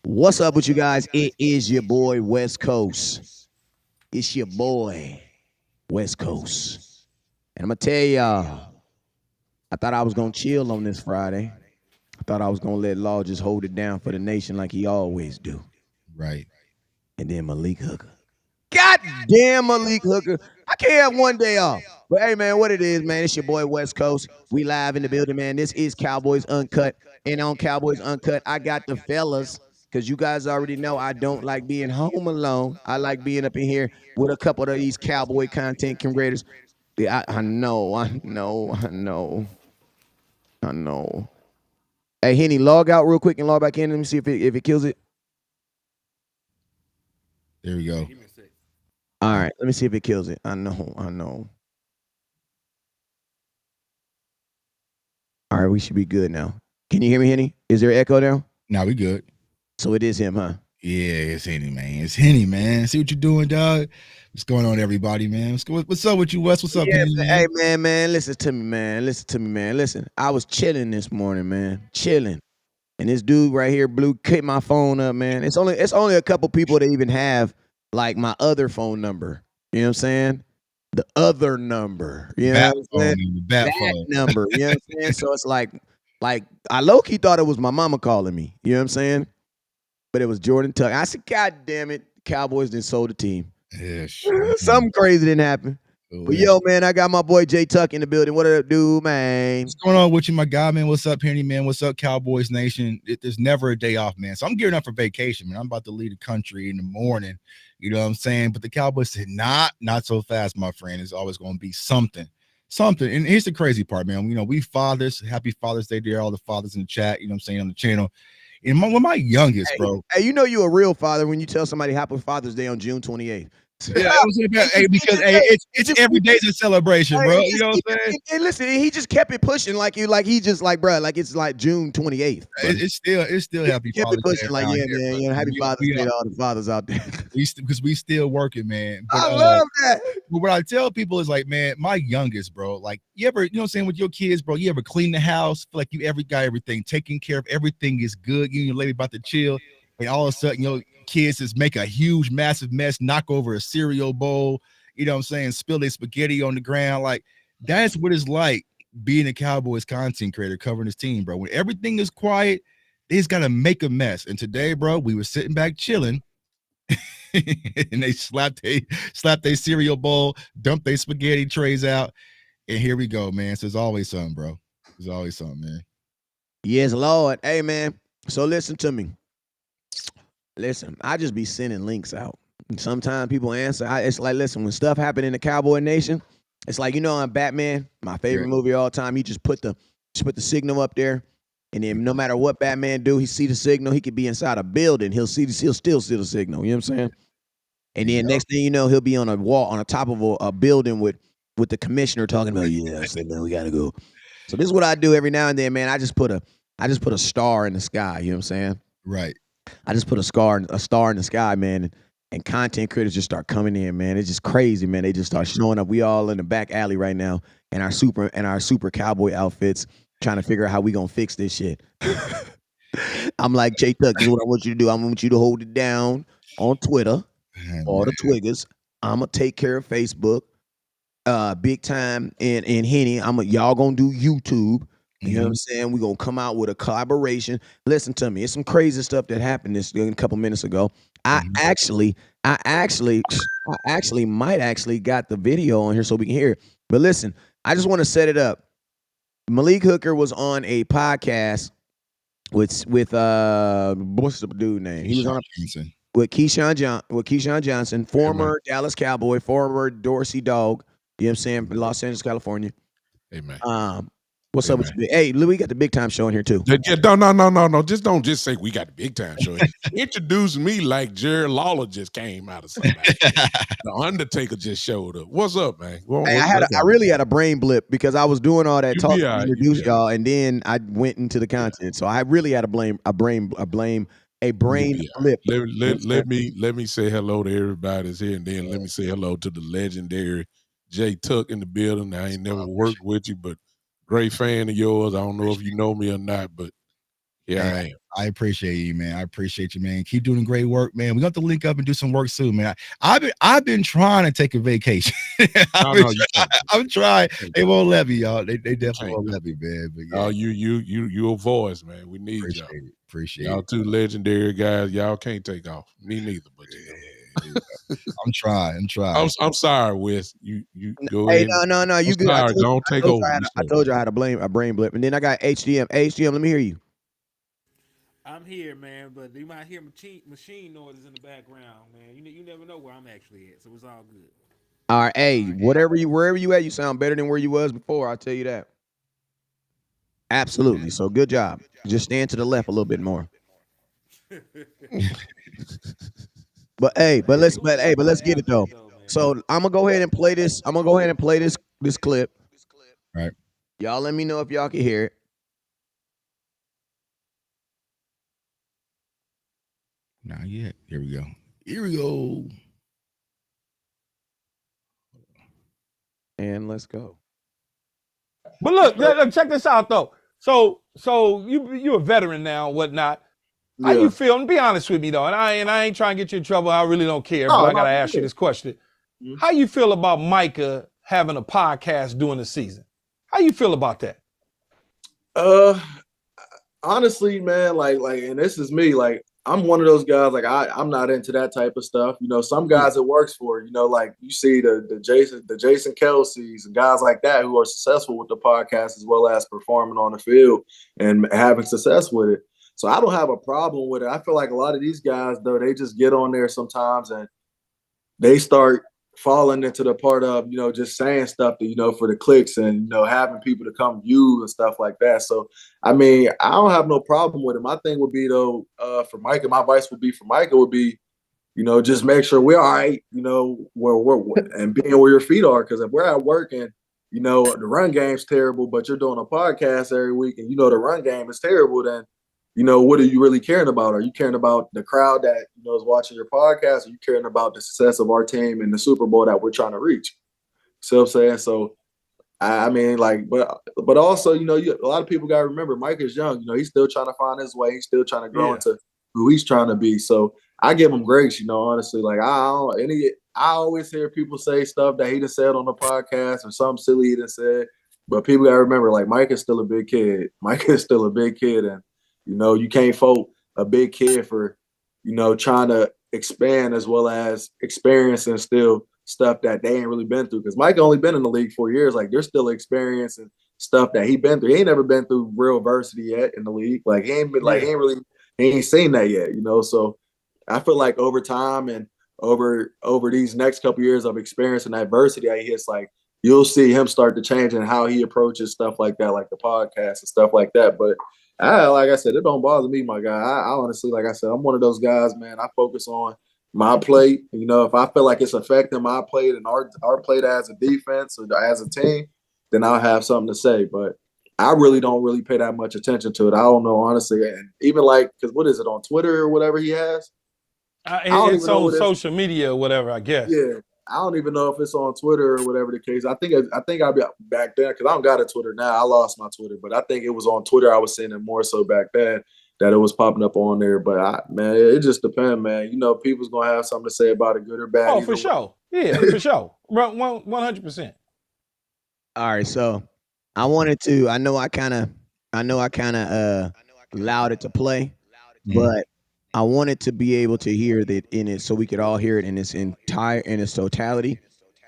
What's up with you guys? It is your boy West Coast. It's your boy West Coast. And I'm going to tell y'all, I thought I was going to chill on this Friday. I thought I was going to let Law just hold it down for the nation like he always do. Right. And then Malik Hooker. God damn Malik Hooker. I can't have one day off. But hey, man, what it is, man, it's your boy West Coast. We live in the building, man. This is Cowboys UnCut. And on Cowboys UnCut, I got the fellas, because you guys already know I don't like being home alone. I like being up in here with a couple of these Cowboy content creators. Yeah, I know. Hey, Henny, log out real quick and log back in. Let me see if it kills it. There we go. All right, let me see if it kills it. I know. All right, we should be good now. Can you hear me, Henny? Is there echo now? Now we good. So it is him, huh? Yeah, it's Henny, man. It's Henny, man. See what you're doing, dog. What's going on, everybody, man? What's up with you, Wes? What's up, Yeah, Henny, man? hey, man. Listen to me, man. Listen, I was chilling this morning, man. Chilling. And this dude right here, Blue, hit my phone up, man. It's only a couple people that even have like my other phone number. You know what I'm saying? The other number. You know what I'm saying? That phone. Number. You know what I'm saying? So it's like I low-key thought it was my mama calling me. You know what I'm saying? But it was Jordan Tuck. I said, God damn it, Cowboys didn't sold the team. Yeah, sure. Something crazy didn't happen. But yo, man, I got my boy J Tuck in the building. What up, dude, man? What's going on with you, my guy, man? What's up, Henny, man? What's up, Cowboys Nation? There's never a day off, man. So I'm gearing up for vacation, man. I'm about to leave the country in the morning. You know what I'm saying? But the Cowboys said, not so fast, my friend. It's always going to be something. And here's the crazy part, man. You know, we fathers, happy Father's Day to all the fathers in the chat, you know what I'm saying, on the channel. And my youngest, bro. Hey, you know you're a real father when you tell somebody Happy Father's Day on June 28th. Yeah, because it's every day's a celebration, bro. You know what I'm saying? And listen, he just kept it pushing like he just like, bro, like it's like June 28th. It's still happy Father's Day. Like, yeah, man, you know, happy Father's Day to all the fathers out there. Because we still working, man. But, I love that. But what I tell people is like, man, my youngest, bro, like you ever, you know what I'm saying, with your kids, bro, you ever clean the house, feel like you got everything taken care of, everything is good, you and your lady about to chill, and all of a sudden, you know, kids just make a huge, massive mess, knock over a cereal bowl, you know what I'm saying, spill their spaghetti on the ground. Like, that's what it's like being a Cowboys content creator covering this team, bro. When everything is quiet, they just got to make a mess. And today, bro, we were sitting back chilling, and they slapped their cereal bowl, dumped their spaghetti trays out, and here we go, man. So there's always something, bro. There's always something, man. Yes, Lord. Hey, man. So listen to me. Listen, I just be sending links out. And sometimes people answer. It's like, listen, when stuff happen in the Cowboy Nation, it's like, you know, on Batman, my favorite movie of all time. He just put the signal up there, and then no matter what Batman do, he see the signal. He could be inside a building, he'll still see the signal. You know what I'm saying? And then next thing you know, he'll be on a wall on the top of a building with the commissioner talking about, yeah, I said, man, we gotta go. So this is what I do every now and then, man. I just put a star in the sky. You know what I'm saying? Right. I just put a star in the sky, man, and content creators just start coming in, man. It's just crazy, man. They just start showing up. We all in the back alley right now in our super cowboy outfits, trying to figure out how we gonna fix this shit. I'm like, Jay Tuck, this is what I want you to do. I want you to hold it down on Twitter, all the Twiggers. I'm gonna take care of Facebook, big time, and Henny. Y'all gonna do YouTube. You know what I'm saying? We're going to come out with a collaboration. Listen to me. It's some crazy stuff that happened a couple minutes ago. I actually might got the video on here so we can hear it. But listen, I just want to set it up. Malik Hooker was on a podcast with what's the dude name? He was on with Keyshawn Johnson, former Dallas Cowboy, former Dorsey Dog, you know what I'm saying, Los Angeles, California. Hey, man. What's up with you? Hey, Lou, we got the big time show in here too. Yeah, no. Just don't say we got the big time show. Introduce me like Jerry Lawler just came out of somebody. The Undertaker just showed up. What's up, man? I really had a brain blip because I was doing all that talking to introduce y'all, and then I went into the content. So I really had a brain blip. Let me say hello to everybody that's here, and then let me say hello to the legendary Jay Tuck in the building. I ain't never worked with you, but great fan of yours. I don't know if you know me or not, but Yeah, I appreciate you, man. I appreciate you, man. Keep doing great work, man. We got to link up and do some work soon, man. I've been trying to take a vacation. I'm trying. They won't let me, y'all. They definitely won't let me, man. But yeah. Oh, you a voice, man. We need y'all. Appreciate y'all it. Two legendary guys. Y'all can't take off. Me neither, but I'm trying. I'm sorry, Wes. You go Hey, ahead. no, you good. Sorry, don't take over. I told you I had a brain blip, and then I got HDM. HDM, let me hear you. I'm here, man, but you might hear machine noises in the background, man. You never know where I'm actually at, so it's all good. All right, hey, wherever you at, you sound better than where you was before. I'll tell you that. Absolutely. So good job. Just stand to the left a little bit more. But let's get it though. So I'm gonna go ahead and play this. I'm gonna go ahead and play this clip. All right. Y'all let me know if y'all can hear it. Not yet. Here we go. And let's go. But look, check this out though. So you're a veteran now, whatnot. How you feel? And be honest with me though. And I ain't trying to get you in trouble. I really don't care. But I gotta ask you this question. How you feel about Micah having a podcast during the season? How you feel about that? Honestly, man, like, and this is me, like, I'm one of those guys, like, I'm not into that type of stuff. You know, some guys it works for, you know, like you see the Jason Kelce's and guys like that who are successful with the podcast as well as performing on the field and having success with it. So I don't have a problem with it. I feel like a lot of these guys, though, they just get on there sometimes and they start falling into the part of, you know, just saying stuff that, you know, for the clicks and, you know, having people to come view and stuff like that. So, I mean, I don't have no problem with it. My thing would be, though, for Micah, my advice would be for Micah would be, you know, just make sure we're all right, you know, where and being where your feet are. Because if we're at work and, you know, the run game's terrible, but you're doing a podcast every week and, you know, the run game is terrible, then, you know, what are you really caring about? Are you caring about the crowd that, you know, is watching your podcast? Are you caring about the success of our team and the Super Bowl that we're trying to reach? See what I'm saying? So, I mean, like, but also, you know, a lot of people got to remember, Mike is young. You know, he's still trying to find his way. He's still trying to grow into who he's trying to be. So I give him grace, you know, honestly. Like, I always hear people say stuff that he done said on the podcast or something silly he done said. But people got to remember, like, Mike is still a big kid. Mike is still a big kid. And, you know, you can't fault a big kid for, you know, trying to expand as well as experiencing still stuff that they ain't really been through. Because Mike only been in the league 4 years. Like, they're still experiencing stuff that he been through. He ain't never been through real adversity yet in the league. Like, he ain't seen that yet, you know. So I feel like over time and over these next couple of years of experiencing adversity that he hits, like, you'll see him start to change in how he approaches stuff like that, like the podcast and stuff like that. But like I said, it don't bother me, my guy. I honestly, like I said, I'm one of those guys, man. I focus on my play. You know, if I feel like it's affecting my play and our play as a defense or as a team, then I'll have something to say. But I really don't pay that much attention to it. I don't know, honestly. And even like, because what is it, on Twitter or whatever he has? It's on social media or whatever, I guess. Yeah. I don't even know if it's on Twitter or whatever the case. I think I'll be back then because I don't got a Twitter now. I lost my Twitter, but I think it was on Twitter. I was seeing it more so back then that it was popping up on there. But man, it just depends, man. You know, people's gonna have something to say about it, good or bad. Oh, for sure. Yeah, for sure. 100%. All right, so I wanted to. I know I kind of allowed it to play, but I wanted to be able to hear that in it, so we could all hear it in its totality,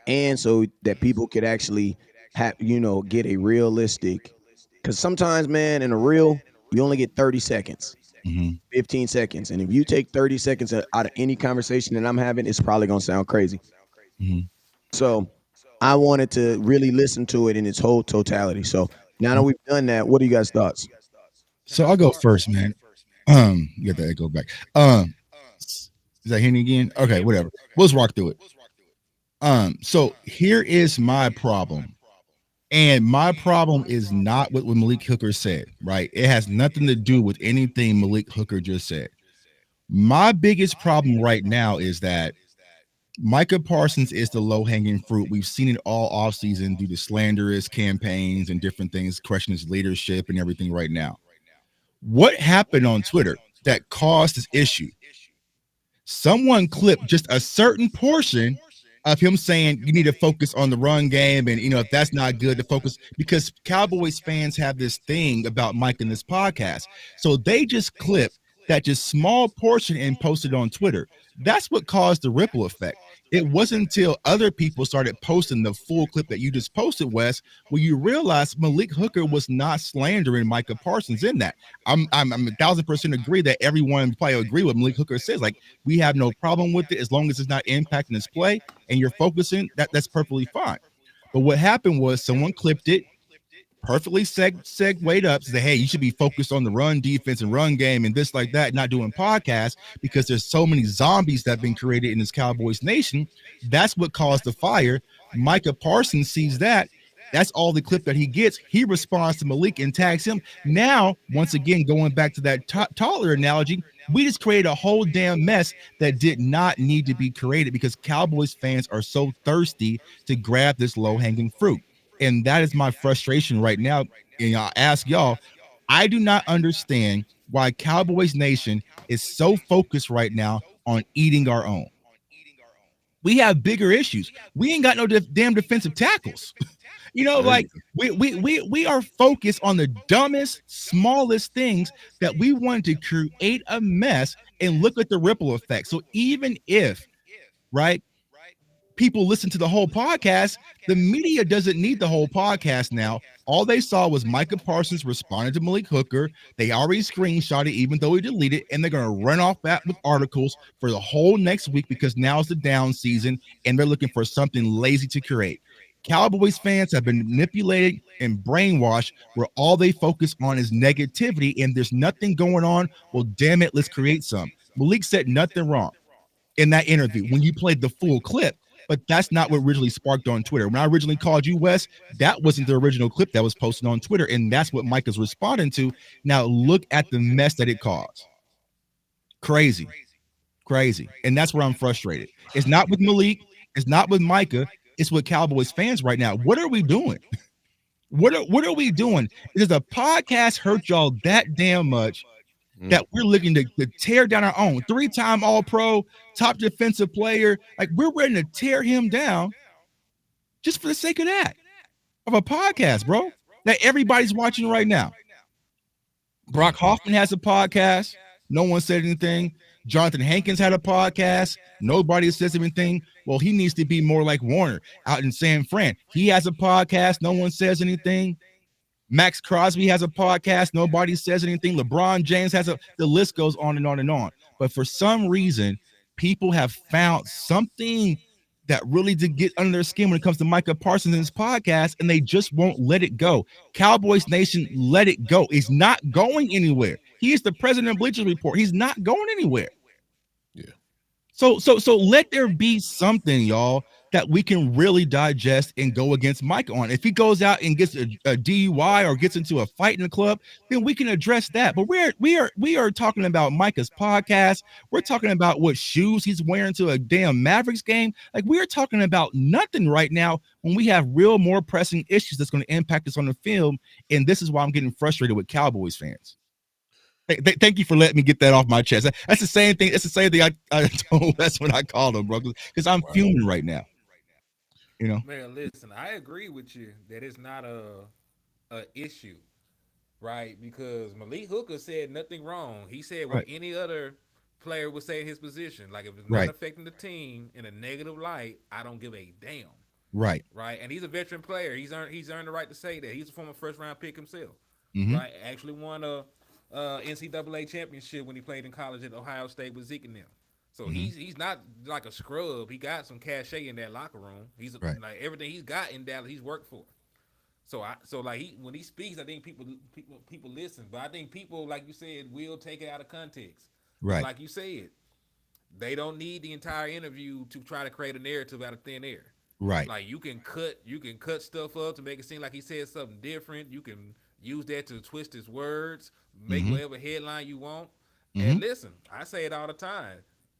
and so that people could actually have, you know, get a realistic. Because sometimes, man, in a reel, you only get 30 seconds, 15 seconds, and if you take 30 seconds out of any conversation that I'm having, it's probably gonna sound crazy. So I wanted to really listen to it in its whole totality. So now that we've done that, what are you guys' thoughts? So I'll go first, man. Get the echo back. Is that Henny again? Okay, whatever. Let's rock through it. So here is my problem. And my problem is not what Malik Hooker said, right? It has nothing to do with anything Malik Hooker just said. My biggest problem right now is that Micah Parsons is the low-hanging fruit. We've seen it all offseason due to slanderous campaigns and different things, questioning his leadership and everything right now. What happened on Twitter that caused this issue? Someone clipped just a certain portion of him saying you need to focus on the run game, and if that's not good to focus, because Cowboys fans have this thing about Mike in this podcast, so they just clipped that just small portion and posted on Twitter. That's what caused the ripple effect. It wasn't until other people started posting the full clip that you just posted, Wes, where you realize Malik Hooker was not slandering Micah Parsons in that. I'm 1,000% agree that everyone probably agree with Malik Hooker says. Like, we have no problem with it as long as it's not impacting his play and you're focusing. That's perfectly fine. But what happened was someone clipped it, perfectly segued up, say, hey, you should be focused on the run defense and run game and this like that, not doing podcasts because there's so many zombies that have been created in this Cowboys nation. That's what caused the fire. Micah Parsons sees that. That's all the clip that he gets. He responds to Malik and tags him. Now, once again, going back to that taller analogy, we just created a whole damn mess that did not need to be created because Cowboys fans are so thirsty to grab this low-hanging fruit. And that is my frustration right now. And I'll ask y'all, I do not understand why Cowboys Nation is so focused right now on eating our own. We have bigger issues. We ain't got no damn defensive tackles. Like we are focused on the dumbest, smallest things that we want to create a mess and look at the ripple effect. So even if, right, people listen to the whole podcast, the media doesn't need the whole podcast now. All they saw was Micah Parsons responding to Malik Hooker. They already screenshot it, even though he deleted it, and they're going to run off that with articles for the whole next week because now is the down season, and they're looking for something lazy to create. Cowboys fans have been manipulated and brainwashed where all they focus on is negativity, and there's nothing going on. Well, damn it, let's create some. Malik said nothing wrong in that interview when you played the full clip. But that's not what originally sparked on Twitter. When I originally called you, Wes, that wasn't the original clip that was posted on Twitter, and that's what Mike is responding to. Now look at the mess that it caused. Crazy. And that's where I'm frustrated. It's not with Malik. It's not with Micah. It's with Cowboys fans right now. What are we doing? What are we doing? Does a podcast hurt y'all that damn much that we're looking to tear down our own 3-time All-Pro, top defensive player? Like, we're ready to tear him down just for the sake of that, of a podcast, bro, that everybody's watching right now. Brock Hoffman has a podcast. No one said anything. Jonathan Hankins had a podcast. Nobody says anything. Well, he needs to be more like Warner out in San Fran. He has a podcast. No one says anything. Max Crosby has a podcast. Nobody says anything. LeBron James has the list goes on and on and on. But for some reason, people have found something that really did get under their skin when it comes to Micah Parsons and his podcast, and they just won't let it go. Cowboys Nation, let it go. He's not going anywhere. He is the president of Bleacher Report. He's not going anywhere. Yeah. So let there be something, y'all, that we can really digest and go against Mike on. If he goes out and gets a DUI or gets into a fight in the club, then we can address that. But we are talking about Micah's podcast. We're talking about what shoes he's wearing to a damn Mavericks game. Like, we're talking about nothing right now when we have real more pressing issues that's going to impact us on the film. And this is why I'm getting frustrated with Cowboys fans. Thank you for letting me get that off my chest. That's the same thing. It's the same thing I told. That's what I called him, bro, because I'm fuming right now. Man, listen, I agree with you that it's not a issue, right? Because Malik Hooker said nothing wrong. He said what any other player would say in his position. Like, if it's not affecting the team in a negative light, I don't give a damn. Right. And he's a veteran player. He's earned the right to say that. He's a former first-round pick himself. Right? Actually won a NCAA championship when he played in college at Ohio State with Zeke and them. So he's not like a scrub. He got some cachet in that locker room. He's like, everything he's got in Dallas, he's worked for. So when he speaks, I think people listen. But I think people, like you said, will take it out of context. Right. Like you said, they don't need the entire interview to try to create a narrative out of thin air. Right. Like, you can cut stuff up to make it seem like he said something different. You can use that to twist his words, make whatever headline you want. And listen, I say it all the time.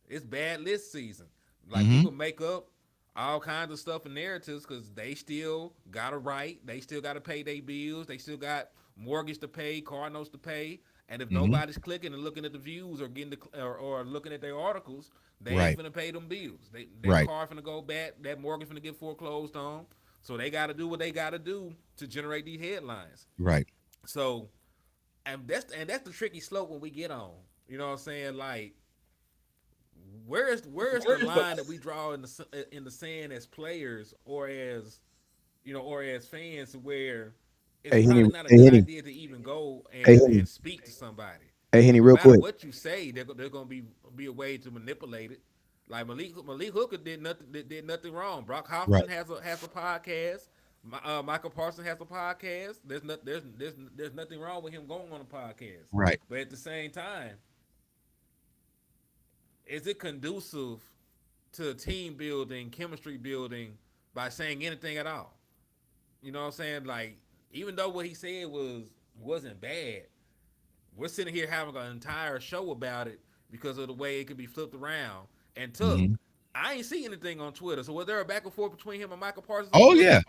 It's bad list season. Like, people make up all kinds of stuff and narratives because they still got to write. They still got to pay their bills. They still got mortgage to pay, car notes to pay. And if nobody's clicking and looking at the views or getting or looking at their articles, they ain't finna pay them bills. That car finna go bad. That mortgage finna get foreclosed on. So they got to do what they got to do to generate these headlines. Right. So, and that's the tricky slope when we get on. You know what I'm saying? Like, where's the line that we draw in the sand as players or as or as fans, where it's probably not a good idea to even go and speak to somebody. Hey, Henny, No real matter quick. what you say, they're gonna be a way to manipulate it. Like Malik Hooker did nothing wrong. Brock Hoffman has a podcast. Micah Parsons has a podcast. There's nothing wrong with him going on a podcast. Right. But at the same time, is it conducive to team building, chemistry building by saying anything at all? You know what I'm saying? Like, even though what he said wasn't bad, we're sitting here having an entire show about it because of the way it could be flipped around and took. I ain't see anything on Twitter. So was there a back and forth between him and Micah Parsons? Oh yeah.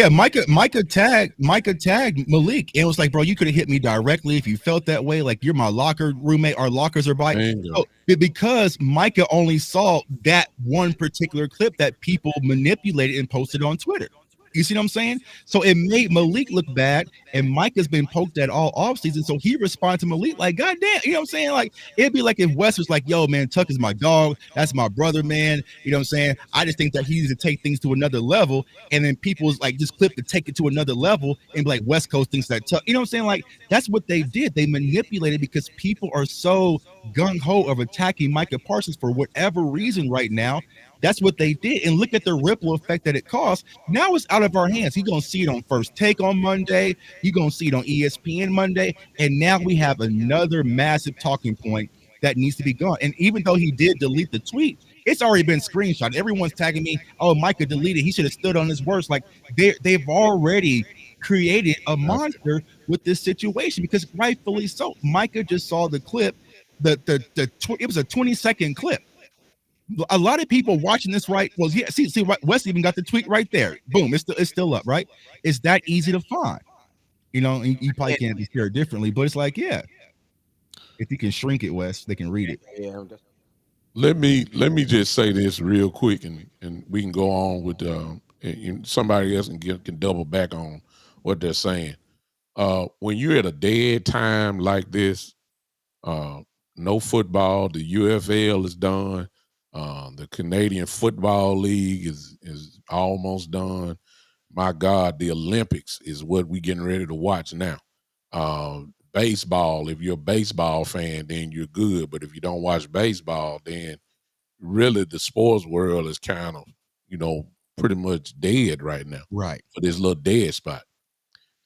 Micah tagged Malik, and it was like, bro, you could have hit me directly if you felt that way. Like, you're my locker roommate. Our lockers are by. So, because Micah only saw that one particular clip that people manipulated and posted on Twitter. You see what I'm saying? So it made Malik look bad, and Micah's been poked at all offseason. So he responded to Malik like, God damn, you know what I'm saying? Like, it'd be like if Wes was like, yo, man, Tuck is my dog. That's my brother, man. You know what I'm saying? I just think that he needs to take things to another level. And then people's like just clip to take it to another level and be like, West Coast thinks that Tuck, you know what I'm saying? Like, that's what they did. They manipulated because people are so gung-ho of attacking Micah Parsons for whatever reason right now. That's what they did. And look at the ripple effect that it caused. Now it's out of our hands. You're going to see it on First Take on Monday. You're going to see it on ESPN Monday. And now we have another massive talking point that needs to be gone. And even though he did delete the tweet, it's already been screenshot. Everyone's tagging me, oh, Micah deleted. He should have stood on his words. Like, they've already created a monster with this situation because rightfully so. Micah just saw the clip. It was a 20-second clip. A lot of people watching this, right? Well, yeah, see, Wes even got the tweet right there. Boom, it's still up, right? It's that easy to find. You know, and you probably can't hear it differently, but it's like, yeah, if you can shrink it, Wes, they can read it. Yeah. Let me just say this real quick, and we can go on with somebody else can double back on what they're saying. When you're at a dead time like this, no football, the UFL is done. The Canadian Football League is almost done. My God, the Olympics is what we're getting ready to watch now. Baseball, if you're a baseball fan, then you're good. But if you don't watch baseball, then really the sports world is kind of, pretty much dead right now. Right. For this little dead spot.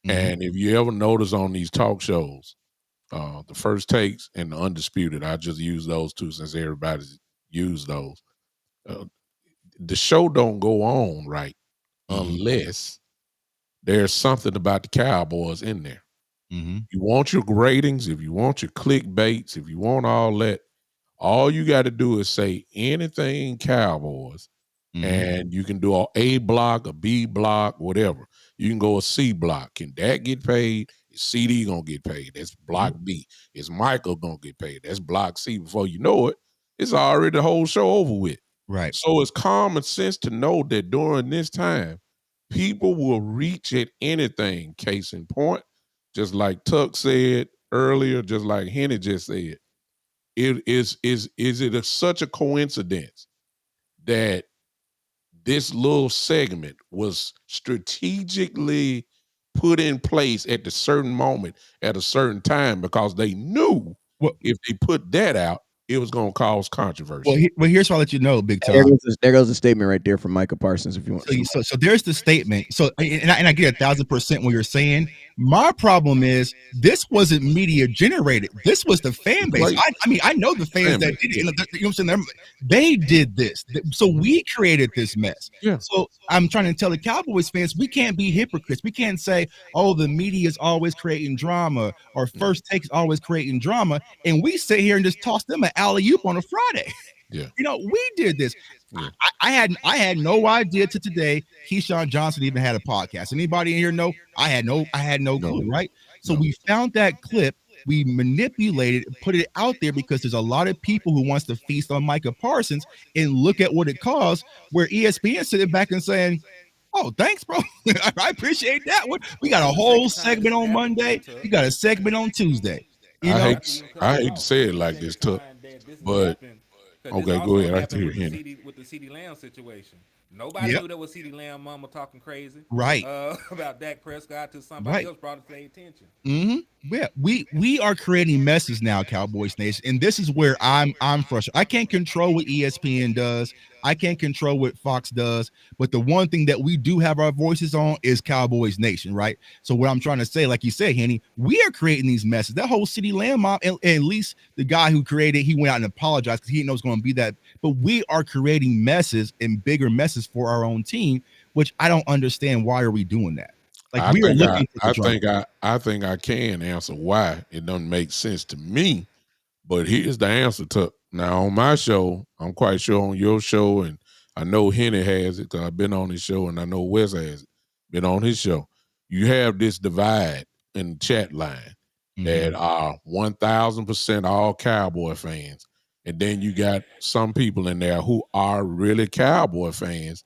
And if you ever notice on these talk shows, the First Takes and the Undisputed, I just use those two since everybody's used those. The show don't go on right unless there's something about the Cowboys in there. You want your ratings, if you want your clickbaits, if you want all that, all you got to do is say anything Cowboys, and you can do A block, a B block, whatever. You can go a C block. Can that get paid? Is CD gonna get paid? That's block B. Is Michael gonna get paid? That's block C. Before you know it, it's already the whole show over with. Right. So it's common sense to know that during this time, people will reach at anything. Case in point, just like Tuck said earlier, just like Henny just said, is it such a coincidence that this little segment was strategically put in place at the certain moment at a certain time because they knew if they put that out, it was going to cause controversy. Well, here's what I'll let you know, Big Tom. There goes the statement right there from Micah Parsons. If you want, so there's the statement. So, and I get 1,000% what you're saying. My problem is this wasn't media generated. This was the fan base. I know the fans that did it. You know what I'm saying? They did this. So we created this mess. Yeah. So I'm trying to tell the Cowboys fans, we can't be hypocrites. We can't say, oh, the media is always creating drama or First Take is always creating drama. And we sit here and just toss them an alley-oop on a Friday. Yeah. We did this. Yeah. I had no idea to today Keyshawn Johnson even had a podcast. Anybody in here know? I had no clue, right? So we found that clip we manipulated, put it out there because there's a lot of people who wants to feast on Micah Parsons and look at what it costs, where ESPN sitting back and saying, oh, thanks, bro. I appreciate that one. We got a whole segment on Monday. We got a segment on Tuesday. I hate to say it like this, Tuck, but okay, go ahead. I have to hear Henry. With the CeeDee Lamb situation. Nobody knew that was CeeDee Lamb mama talking crazy. Right. About Dak Prescott to somebody else brought it to their attention. Yeah, we are creating messes now, Cowboys Nation, and this is where I'm frustrated. I can't control what ESPN does. I can't control what Fox does, but the one thing that we do have our voices on is Cowboys Nation, right? So what I'm trying to say, like you said, Henny, we are creating these messes. That whole CeeDee Lamb mob, and at least the guy who created, he went out and apologized because he didn't know it was going to be that. But we are creating messes and bigger messes for our own team, which I don't understand. Why are we doing that? Like I think I can answer why it doesn't make sense to me, but here's the answer to now on my show. I'm quite sure on your show, and I know Henny has it because I've been on his show, and I know Wes has it, been on his show. You have this divide in the chat line that are 1,000% all Cowboy fans, and then you got some people in there who are really Cowboy fans,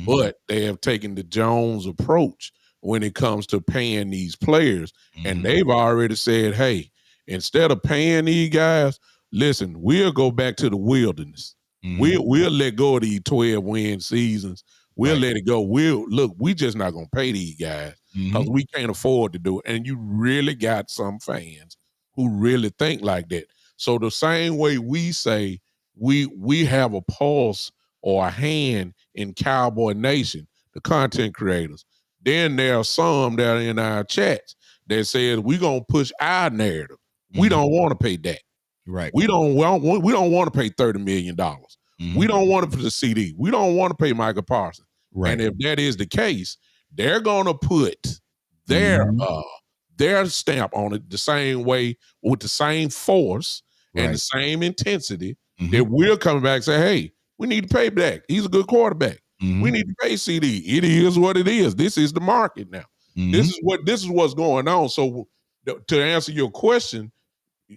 but they have taken the Jones approach when it comes to paying these players. And they've already said, hey, instead of paying these guys, listen, we'll go back to the wilderness. We'll let go of these 12-win seasons. We'll let it go. We just not going to pay these guys because we can't afford to do it. And you really got some fans who really think like that. So the same way we say we have a pulse or a hand in Cowboy Nation, the content creators, then there are some that are in our chats that says we're gonna push our narrative. We don't want to pay that. Right. We don't want to pay $30 million. We don't want to put the CD. We don't want to pay Micah Parsons. Right. And if that is the case, they're gonna put their stamp on it the same way, with the same force and the same intensity that we're coming back and say, hey, we need to pay Dak. He's a good quarterback. We need to pay CD. It is what it is. This is the market now. This is what's going on. So to answer your question,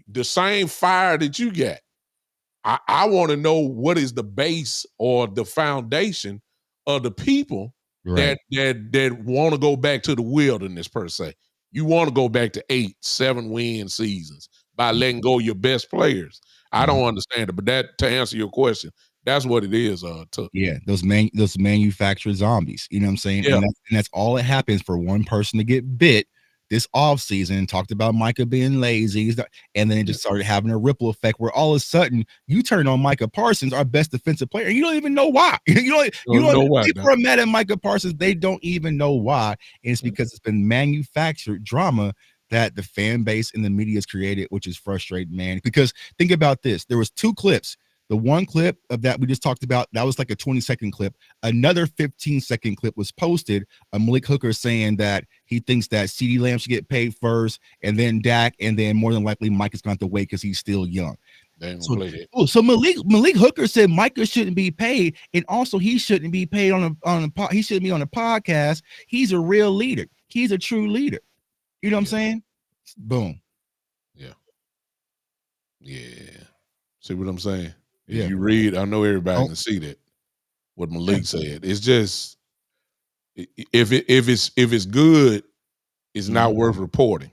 the same fire that you got, I want to know what is the base or the foundation of the people that want to go back to the wilderness per se. You want to go back to 8, 7-win seasons by letting go of your best players. I don't understand it, but that, to answer your question, that's what it is. Those manufactured zombies. You know what I'm saying? Yeah. And that's all that happens for one person to get bit this offseason. Talked about Micah being lazy, and then it just started having a ripple effect where all of a sudden you turn on Micah Parsons, our best defensive player, and you don't even know why. you don't know why. People are mad at Micah Parsons. They don't even know why. And it's because it's been manufactured drama that the fan base and the media has created, which is frustrating, man. Because think about this. There was 2 clips. The one clip of that we just talked about, that was like a 20-second clip. Another 15-second clip was posted. Malik Hooker saying that he thinks that CeeDee Lamb should get paid first, and then Dak, and then more than likely Mike is going to have to wait because he's still young. So Malik Hooker said Micah shouldn't be paid, and also he shouldn't be paid he shouldn't be on a podcast. He's a real leader. He's a true leader. You know what I'm saying? Boom. Yeah. See what I'm saying? If you read, I know everybody can see that what Malik said. It's just if it's good, it's not worth reporting.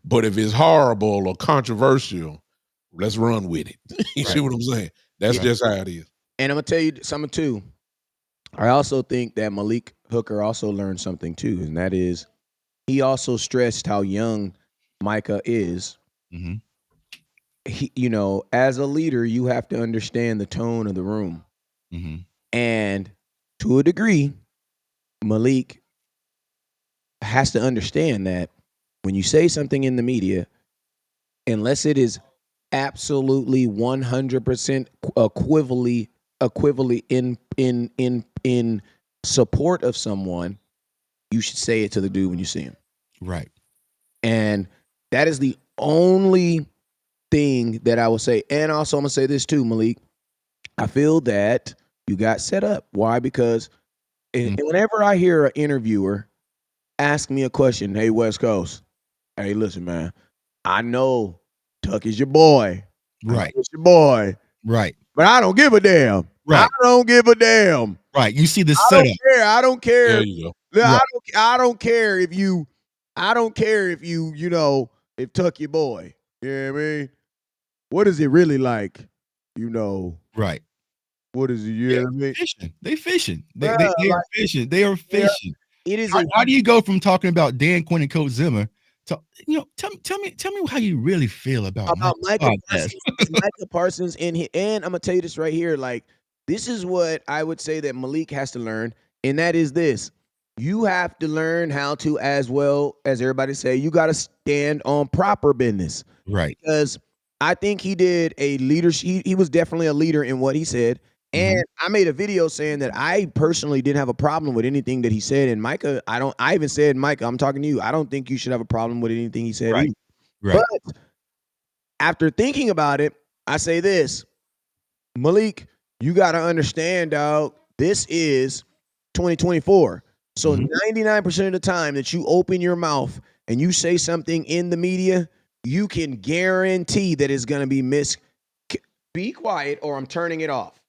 But if it's horrible or controversial, let's run with it. You see what I'm saying? That's just how it is. And I'm gonna tell you something too. I also think that Malik Hooker also learned something too, and that is he also stressed how young Micah is. He, as a leader, you have to understand the tone of the room. And to a degree, Malik has to understand that when you say something in the media, unless it is absolutely 100% equivalently in support of someone, you should say it to the dude when you see him. Right. And that is the only thing that I will say. And also, I'm going to say this too, Malik. I feel that you got set up. Why? Because whenever I hear an interviewer ask me a question, hey, West Coast, hey, listen, man, I know Tuck is your boy. Right. It's your boy. Right. But I don't give a damn. Right. I don't give a damn. Right. You see the setup. I don't care. There you go. Right. I don't care if you, you know, if Tuck your boy. You know what I mean? What is it really like? You know. Right. What is it? You know what I mean? Fishing. They fishing. They Bruh, are fishing. They are fishing. It is. How do you go from talking about Dan Quinn and Coach Zimmer to, you know, tell me how you really feel about Micah Parsons and I'm gonna tell you this right here. Like, this is what I would say that Malik has to learn, and that is this: you have to learn how to, as well as everybody say, you got to stand on proper business, right? Because I think he did a leadership. He was definitely a leader in what he said. And I made a video saying that I personally didn't have a problem with anything that he said. And Micah, I even said, Micah, I'm talking to you. I don't think you should have a problem with anything he said. Right. Right. But after thinking about it, I say this, Malik, you got to understand, dog, this is 2024. So 99% of the time that you open your mouth and you say something in the media, you can guarantee that it's going to be be quiet or I'm turning it off.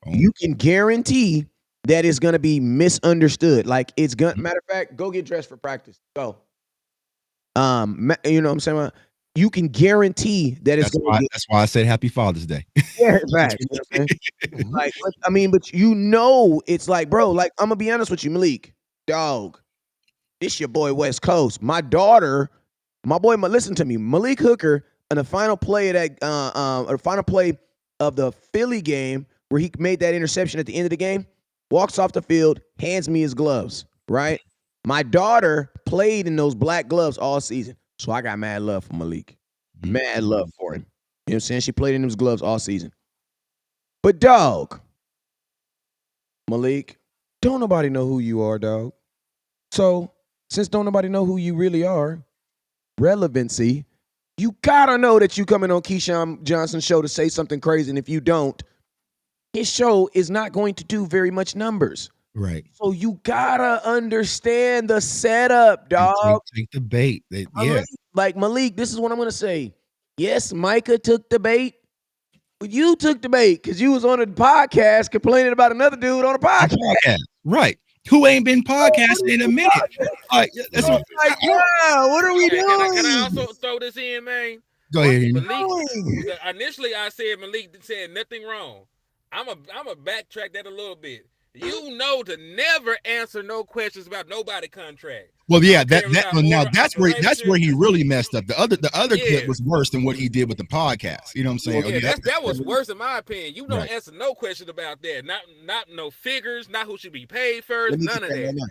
You can guarantee that it's going to be misunderstood. Like, it's going to, matter of fact, go get dressed for practice. Go. You know what I'm saying? You can guarantee that it's going to be. That's why I said Happy Father's Day. Yeah, right. You know what I'm saying? Like, I mean, but you know, it's like, bro, like, I'm going to be honest with you, Malik. Dog, this your boy West Coast. My daughter, listen to me. Malik Hooker, in the final play of that, or final play of the Philly game, where he made that interception at the end of the game, walks off the field, hands me his gloves, right? My daughter played in those black gloves all season. So I got mad love for Malik. Mad love for him. You know what I'm saying? She played in those gloves all season. But, dog, Malik, don't nobody know who you are, dog. So, since don't nobody know who you really are, relevancy, you gotta know that you coming on Keyshawn Johnson's show to say something crazy, and if you don't, his show is not going to do very much numbers. Right. So you gotta understand the setup, dog. Take the bait. Like, Malik, this is what I'm gonna say. Yes, Micah took the bait, but you took the bait because you was on a podcast complaining about another dude on a podcast. Right. Who ain't been podcasting in a minute. Like, that's what, what are we doing? Can I also throw this in, man? Go ahead. Malik, initially I said Malik said nothing wrong. I'm a backtrack that a little bit. You know to never answer no questions about nobody contract. Well, yeah, that's where he really messed up. The other clip was worse than what he did with the podcast. You know what I'm saying? Well, yeah, that was worse in my opinion. You don't answer no question about that. Not no figures, not who should be paid first, none of that.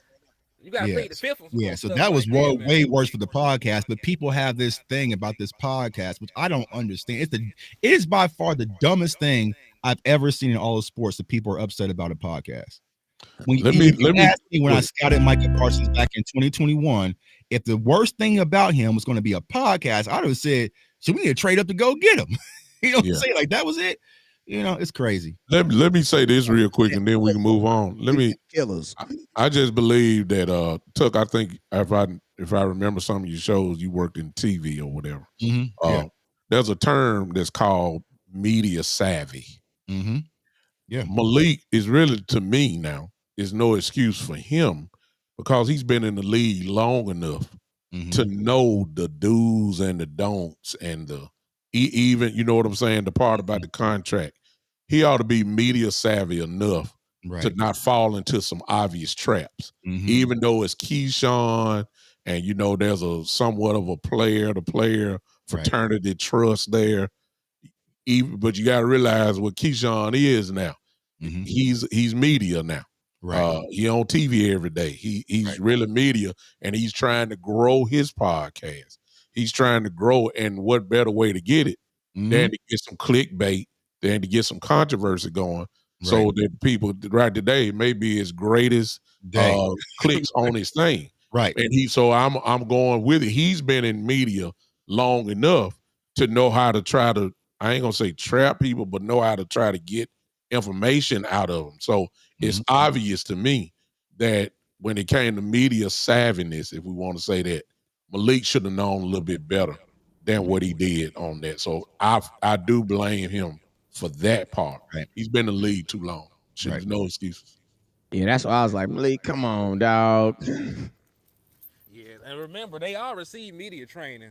You got to pay the fifth one. Yeah, so that was way worse for the podcast. But people have this thing about this podcast, which I don't understand. It is by far the dumbest thing I've ever seen in all of sports that people are upset about a podcast. When I scouted Micah Parsons back in 2021, if the worst thing about him was going to be a podcast, I'd have said, so we need to trade up to go get him. You know what I'm saying? Like, that was it. You know, it's crazy. Let me say this real quick, and then we can move on. I just believe that Tuck, I think if I remember some of your shows, you worked in TV or whatever. There's a term that's called media savvy. Yeah, Malik is really, to me now, is no excuse for him because he's been in the league long enough to know the do's and the don'ts and the even, you know what I'm saying, the part about the contract. He ought to be media savvy enough to not fall into some obvious traps, even though it's Keyshawn and, you know, there's a somewhat of a player-to-player fraternity trust there. But you got to realize what Keyshawn is now. He's media now. He on TV every day. He's really media, and he's trying to grow his podcast. He's trying to grow, and what better way to get it than to get some clickbait, than to get some controversy going, so that people right today may be his greatest clicks on his thing. And so I'm going with it. He's been in media long enough to know how to try to, I ain't gonna say trap people, but know how to try to get information out of them. So it's obvious to me that when it came to media savviness, if we want to say that, Malik should have known a little bit better than what he did on that. So I do blame him for that part. Right. He's been in the league too long. Should Right. no excuses. Yeah, that's why I was like, Malik, come on, dog. Yeah, and remember, they all receive media training.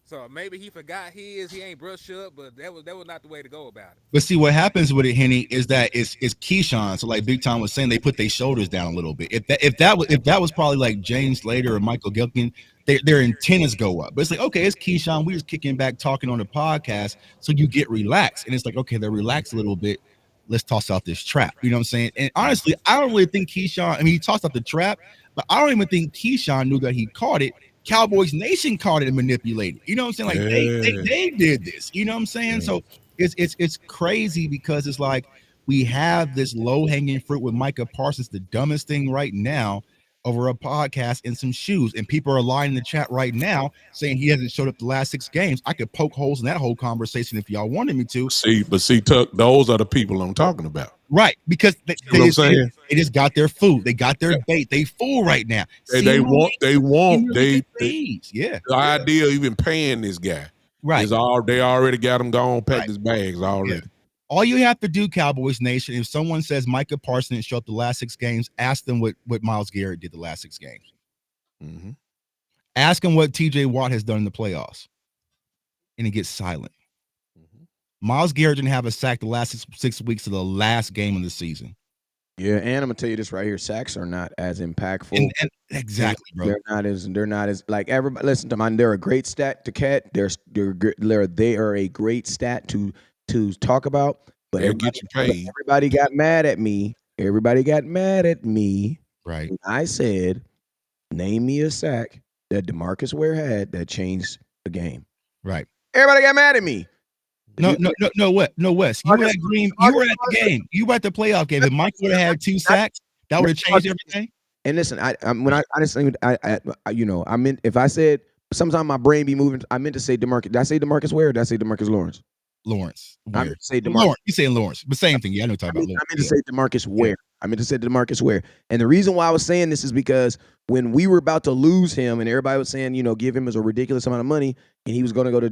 So maybe he forgot he ain't brushed up, but that was not the way to go about it. But see, what happens with it, Henny, is that it's Keyshawn. So like Big Tom was saying, they put their shoulders down a little bit. If that was probably like James Slater or Michael Gilkin, their antennas go up. But it's like, okay, it's Keyshawn. We just kicking back, talking on the podcast, so you get relaxed. And it's like, okay, they're relaxed a little bit. Let's toss out this trap. You know what I'm saying? And honestly, I don't really think Keyshawn. I mean, he tossed out the trap, but I don't even think Keyshawn knew that he caught it. Cowboys Nation caught it and manipulated. You know what I'm saying? Like they did this. You know what I'm saying? So it's crazy because it's like we have this low-hanging fruit with Micah Parsons, the dumbest thing right now, over a podcast and some shoes. And people are lying in the chat right now saying he hasn't showed up the last 6 games. I could poke holes in that whole conversation if y'all wanted me to. See, Tuck, those are the people I'm talking about. Right, because they just got their food, they got their bait, they full right now. They want the idea of even paying this guy. Right, they already got him gone, packed his bags already. Yeah. All you have to do, Cowboys Nation, if someone says Micah Parsons didn't show up the last 6 games, ask them what Myles Garrett did the last 6 games. Mm-hmm. Ask him what TJ Watt has done in the playoffs, and it gets silent. Myles Garrett didn't have a sack the last 6 weeks of the last game of the season. Yeah, and I'm gonna tell you this right here: sacks are not as impactful. And exactly, bro. They're not as like everybody. Listen to mine. They're a great stat to cat. They are a great stat to talk about. But everybody got mad at me. Everybody got mad at me. Right. I said, name me a sack that DeMarcus Ware had that changed the game. Right. Everybody got mad at me. No, Wes. You were at Green. You were at the game. You were at the playoff game. If Mike would have had 2 sacks, that would have changed everything. And listen, if I said sometimes my brain be moving, I meant to say DeMarcus. Did I say DeMarcus Ware or did I say DeMarcus Lawrence? Lawrence. I meant to say DeMarcus. Lawrence. You saying Lawrence, but same thing. Yeah, I know you're talking about Lawrence. I meant to say DeMarcus Ware. I meant to say DeMarcus Ware. And the reason why I was saying this is because when we were about to lose him and everybody was saying, give him as a ridiculous amount of money and he was going to go to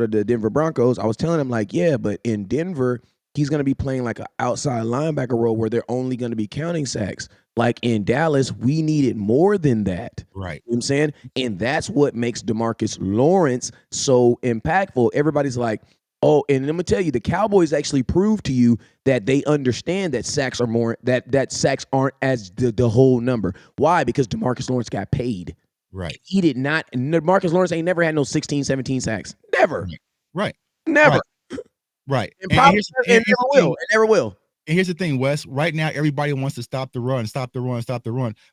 the Denver Broncos, I was telling him like, yeah, but in Denver, he's going to be playing like an outside linebacker role where they're only going to be counting sacks. Like in Dallas, we needed more than that. Right. You know what I'm saying? And that's what makes DeMarcus Lawrence so impactful. Everybody's like, oh, and I'm gonna tell you, the Cowboys actually proved to you that they understand that sacks are more that sacks aren't as the whole number. Why? Because DeMarcus Lawrence got paid. Right. He did not. DeMarcus Lawrence ain't never had no 16, 17 sacks. Never. Right. Never. Right. And never will. And here's the thing, Wes. Right now, everybody wants to stop the run.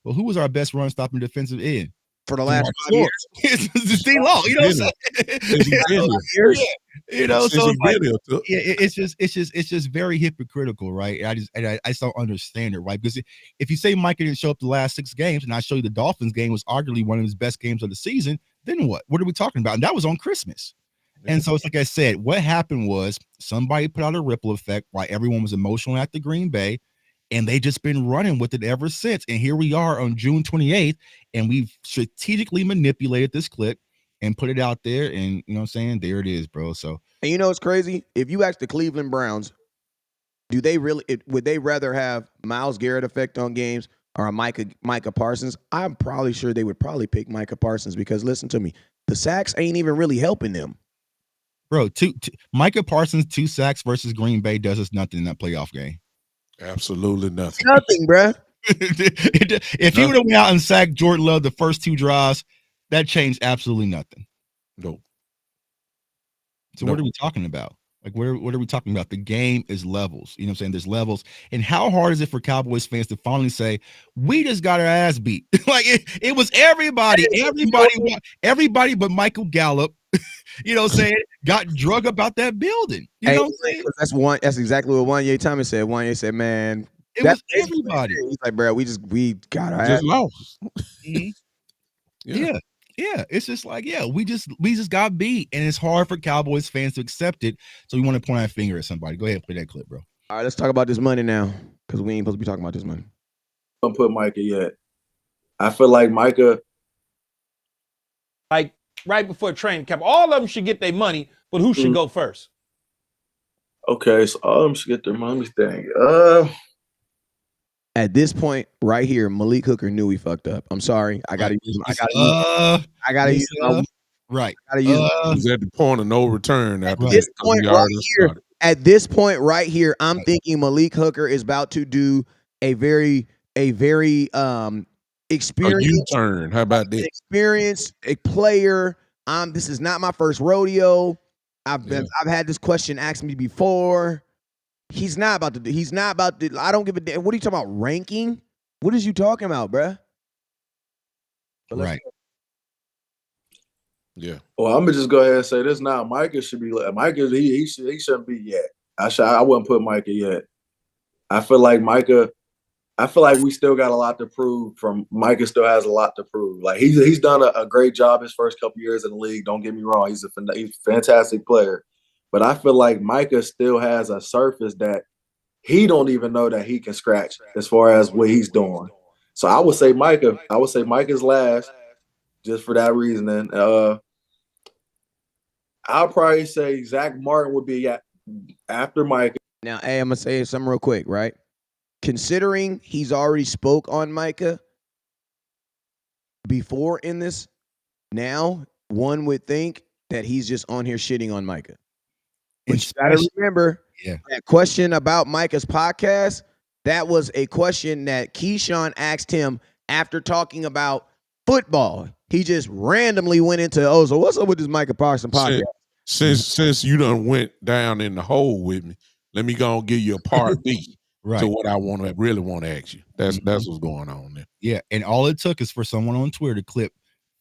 Well, who was our best run stopping defensive end? For the last 5 years. It's Steve Law, you know what I'm saying? You know, so it's just very hypocritical, right? I just don't understand it, right? Because if you say Micah didn't show up the last 6 games, and I show you the Dolphins game was arguably one of his best games of the season, then what? What are we talking about? And that was on Christmas. And so it's like I said, what happened was somebody put out a ripple effect while everyone was emotional at the Green Bay, and they just been running with it ever since. And here we are on June 28th, and we've strategically manipulated this clip and put it out there. And you know what I'm saying? There it is, bro. So, and you know what's crazy? If you ask the Cleveland Browns, would they rather have Myles Garrett effect on games or a Micah Parsons? I'm probably sure they would probably pick Micah Parsons because listen to me, the sacks ain't even really helping them. Bro, Micah Parsons 2 sacks versus Green Bay does us nothing in that playoff game. Absolutely nothing. Nothing, bruh. If he would have went out and sacked Jordan Love the first 2 drives, that changed absolutely nothing. Nope. So what are we talking about? Like, what are we talking about? The game is levels. You know what I'm saying? There's levels. And how hard is it for Cowboys fans to finally say, we just got our ass beat? Like, it was everybody but Michael Gallup, you know what I'm saying, got drug about that building. You know what I'm saying? That's exactly what Wanye Thomas said. Wanye said, man, it was everybody. He's like, bro, we got our ass lost. Mm-hmm. Yeah, it's just like, we just got beat, and it's hard for Cowboys fans to accept it. So we want to point our finger at somebody. Go ahead and play that clip, bro. All right, let's talk about this money now, because we ain't supposed to be talking about this money. Don't put Micah yet. I feel like Micah like right before training camp. All of them should get their money, but who should go first? Okay, so all of them should get their money thing. At this point, right here, Malik Hooker knew he fucked up. I'm sorry. I gotta use. Right. He's at the point of no return after this point right here. At this point right here, I'm thinking Malik Hooker is about to do a very experienced U-turn. How about that? Experienced a player. This is not my first rodeo. I've had this question asked me before. He's not about to do. He's not about to. I don't give a damn. What are you talking about? Ranking? What is you talking about, bruh? Right. Yeah. Well, I'm gonna just go ahead and say this now. Micah should be. Micah, he shouldn't be yet. I wouldn't put Micah yet. I feel like we still got a lot to prove. Micah still has a lot to prove. Like he's done a great job his first couple years in the league. Don't get me wrong. He's a fantastic player. But I feel like Micah still has a surface that he don't even know that he can scratch as far as what he's doing. So I would say Micah. I would say Micah's last, just for that reason. And I'll probably say Zach Martin would be after Micah. Now, hey, I'm gonna say something real quick, right? Considering he's already spoke on Micah before in this, now one would think that he's just on here shitting on Micah. But you gotta remember that question about Micah's podcast, that was a question that Keyshawn asked him after talking about football. He just randomly went into, so what's up with this Micah Parsons podcast? Since you done went down in the hole with me, let me go and give you a part B to what I really want to ask you. That's what's going on there. Yeah, and all it took is for someone on Twitter to clip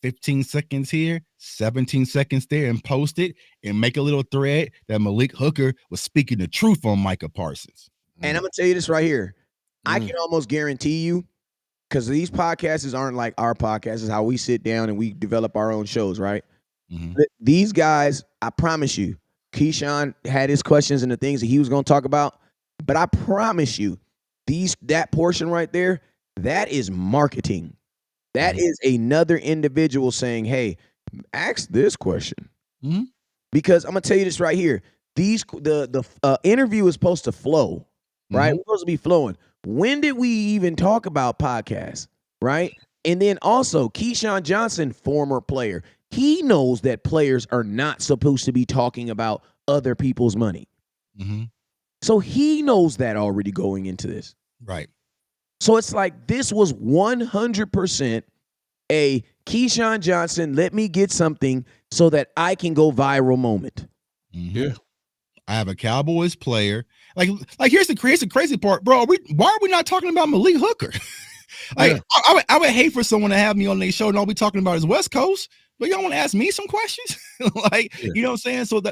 15 seconds here, 17 seconds there, and post it and make a little thread that Malik Hooker was speaking the truth on Micah Parsons. And I'm gonna tell you this right here. I can almost guarantee you, because these podcasts aren't like our podcasts, is how we sit down and we develop our own shows, right? These guys, I promise you, Keyshawn had his questions and the things that he was gonna talk about, but I promise you, that portion right there, that is marketing. That is another individual saying, hey, ask this question. Because I'm going to tell you this right here. The interview is supposed to flow, right? It's supposed to be flowing. When did we even talk about podcasts, right? And then also, Keyshawn Johnson, former player, he knows that players are not supposed to be talking about other people's money. So he knows that already going into this. Right. So it's like this was 100% a Keyshawn Johnson, let me get something so that I can go viral moment. Yeah. I have a Cowboys player. Like here's the crazy part, bro. Why are we not talking about Malik Hooker? I would hate for someone to have me on their show and all we talking about is West Coast, but y'all want to ask me some questions? You know what I'm saying? So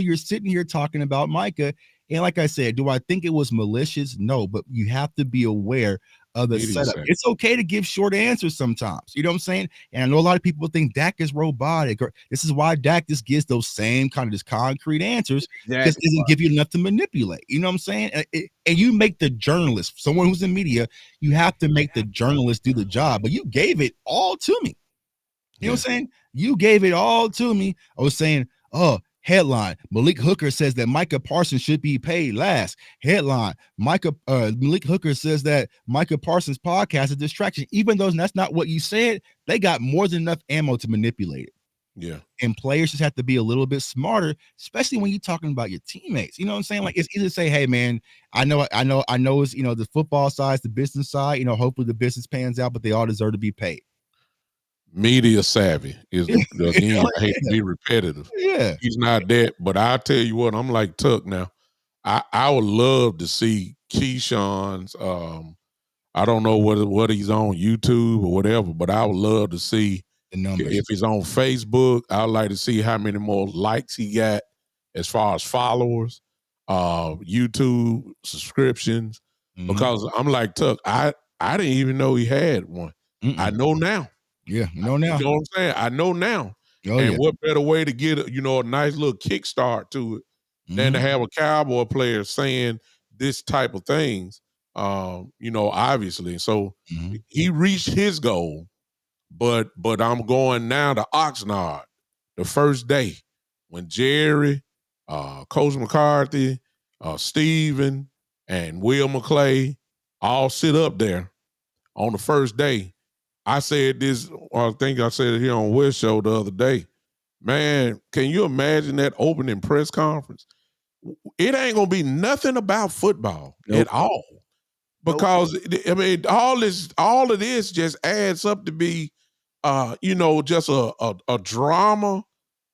you're sitting here talking about Micah. And like I said, do I think it was malicious? No, but you have to be aware of the setup. It's okay to give short answers sometimes. You know what I'm saying? And I know a lot of people think Dak is robotic. Or this is why Dak just gives those same kind of just concrete answers because it doesn't give you enough to manipulate. You know what I'm saying? And you make the journalist, someone who's in media, you have to make the journalist do the job. But you gave it all to me. You know what I'm saying? You gave it all to me. I was saying, headline, Malik Hooker says that Micah Parsons should be paid last. Headline, Malik Hooker says that Micah Parsons podcast is a distraction. Even though that's not what you said, they got more than enough ammo to manipulate it. Yeah. And players just have to be a little bit smarter, especially when you're talking about your teammates. You know what I'm saying? Like it's easy to say, hey man, I know it's the football side, the business side, hopefully the business pans out, but they all deserve to be paid. Media savvy is again, I hate to be repetitive. Yeah. He's not that, but I'll tell you what, I'm like Tuck now. I would love to see Keyshawn's I don't know what he's on YouTube or whatever, but I would love to see the numbers. If he's on Facebook, I'd like to see how many more likes he got as far as followers, YouTube subscriptions. Because I'm like Tuck, I didn't even know he had one. I know now. Yeah, you know now. You know what I'm saying? I know now. What better way to get a nice little kickstart to it than to have a Cowboy player saying this type of things, obviously. So he reached his goal But I'm going now to Oxnard the first day when Jerry, Coach McCarthy, Steven, and Will McClay all sit up there on the first day. I said this, I think I said it here on West Show the other day. Man, can you imagine that opening press conference? It ain't gonna be nothing about football at all. Because I mean, all of this just adds up to be just a drama,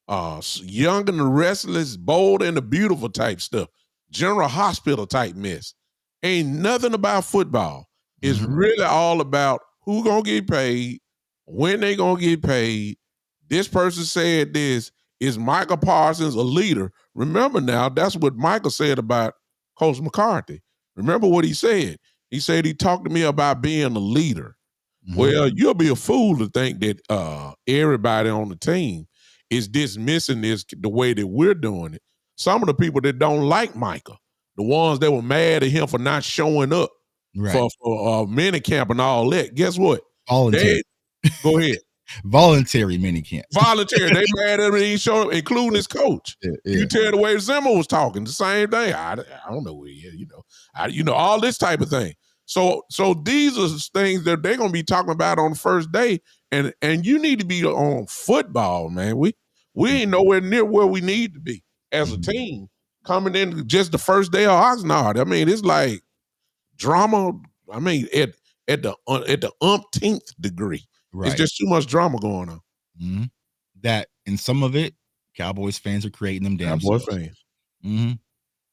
Young and the Restless, Bold and the Beautiful type stuff. General Hospital type mess. Ain't nothing about football. It's really all about who gonna get paid, when they gonna get paid. This person said this. Is Micah Parsons a leader? Remember now, that's what Michael said about Coach McCarthy. Remember what he said. He said he talked to me about being a leader. Well, you'll be a fool to think that everybody on the team is dismissing this the way that we're doing it. Some of the people that don't like Micah, the ones that were mad at him for not showing up for minicamp and all that, guess what? Voluntary. Go ahead. Voluntary minicamp. Voluntary. They mad at him and he showed up, including his coach. You tell the way Zimmer was talking, the same thing. I don't know where he is, all this type of thing. So these are things that they're gonna be talking about on the first day, and you need to be on football, man. We ain't nowhere near where we need to be as a team coming in just the first day of Oxnard. I mean, it's like drama. I mean, at the umpteenth degree, it's just too much drama going on. That and some of it, Cowboys fans are creating them damn Cowboy fans. Yes.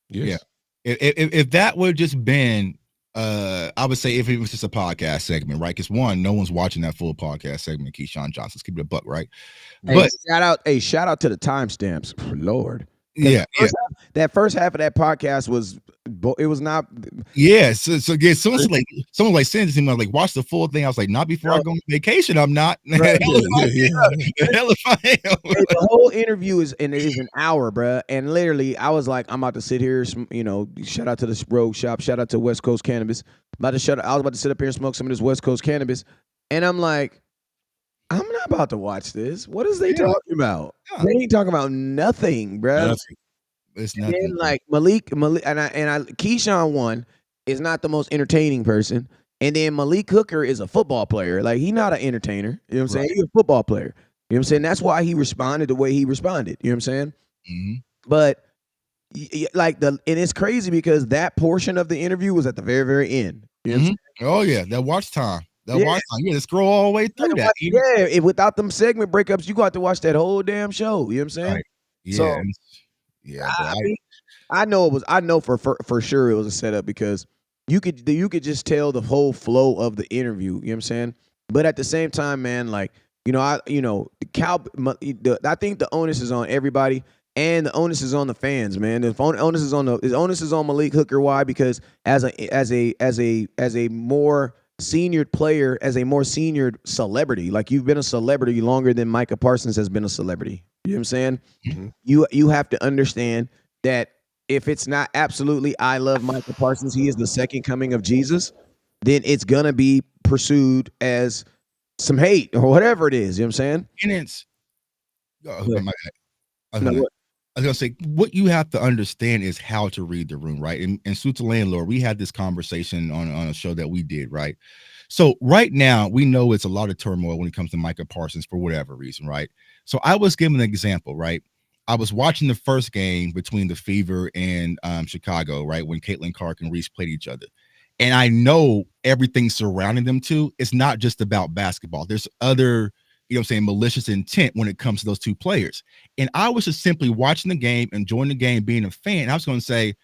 Yeah. If that would have just been. I would say if it was just a podcast segment, right? Because one, no one's watching that full podcast segment. Keyshawn Johnson's keep it a buck, right? Hey, but shout out to the timestamps, Lord. That first half of that podcast was not. Yeah, so someone's like sending to me, like, watch the full thing. I was like, not before I go on vacation. I'm not. Right. The whole interview is an hour, bruh. And literally, I was like, I'm about to sit here. Shout out to the Rogue Shop. Shout out to West Coast Cannabis. I was about to sit up here and smoke some of this West Coast cannabis, and I'm like, I'm not about to watch this. What is they talking about? Yeah. They ain't talking about nothing, bro. It's nothing. And like Malik, and Keyshawn one is not the most entertaining person, and then Malik Hooker is a football player. Like, he's not an entertainer. You know what I'm saying? He's a football player. You know what I'm saying? That's why he responded the way he responded. You know what I'm saying? But and it's crazy because that portion of the interview was at the very, very end. You know what I'm saying? Oh yeah, that watch time. Watch time. You got to scroll all the way through that. If without them segment breakups, you got to watch that whole damn show. You know what I'm saying? Right. Yeah. So, I know for sure it was a setup because you could just tell the whole flow of the interview. You know what I'm saying? But at the same time, man, like, I think the onus is on everybody. And the onus is on the fans, man. The onus is on Malik Hooker. Why? Because as a more senior player, as a more senior celebrity, like, you've been a celebrity longer than Micah Parsons has been a celebrity. You know what I'm saying? You have to understand that if it's not absolutely I love Micah Parsons, he is the second coming of Jesus, then it's gonna be pursued as some hate or whatever it is. You know what I'm saying? And it's I was gonna say, what you have to understand is how to read the room, right? And Suits the Landlord, we had this conversation on a show that we did, right? So right now, we know it's a lot of turmoil when it comes to Micah Parsons for whatever reason, right? So I was giving an example, right? I was watching the first game between the Fever and Chicago, right, when Caitlin Clark and Reese played each other. And I know everything surrounding them too. It's not just about basketball. There's other, malicious intent when it comes to those two players. And I was just simply watching the game, enjoying the game, being a fan. I was going to say,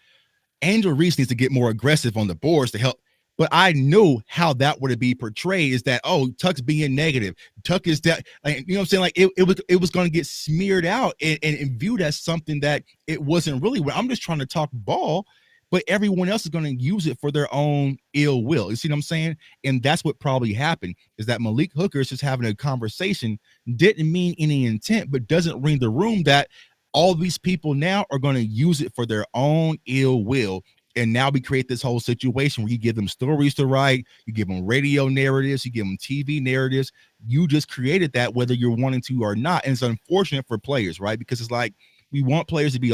Angel Reese needs to get more aggressive on the boards to help. But I knew how that would be portrayed is that, Tuck's being negative. Tuck is that, like, it was going to get smeared out and viewed as something that it wasn't really. I'm just trying to talk ball, but everyone else is going to use it for their own ill will. You see what I'm saying? And that's what probably happened is that Malik Hooker is just having a conversation, didn't mean any intent, but doesn't ring the room that all these people now are going to use it for their own ill will. And now we create this whole situation where you give them stories to write, you give them radio narratives, you give them TV narratives. You just created that whether you're wanting to or not. And it's unfortunate for players, right? Because it's like we want players to be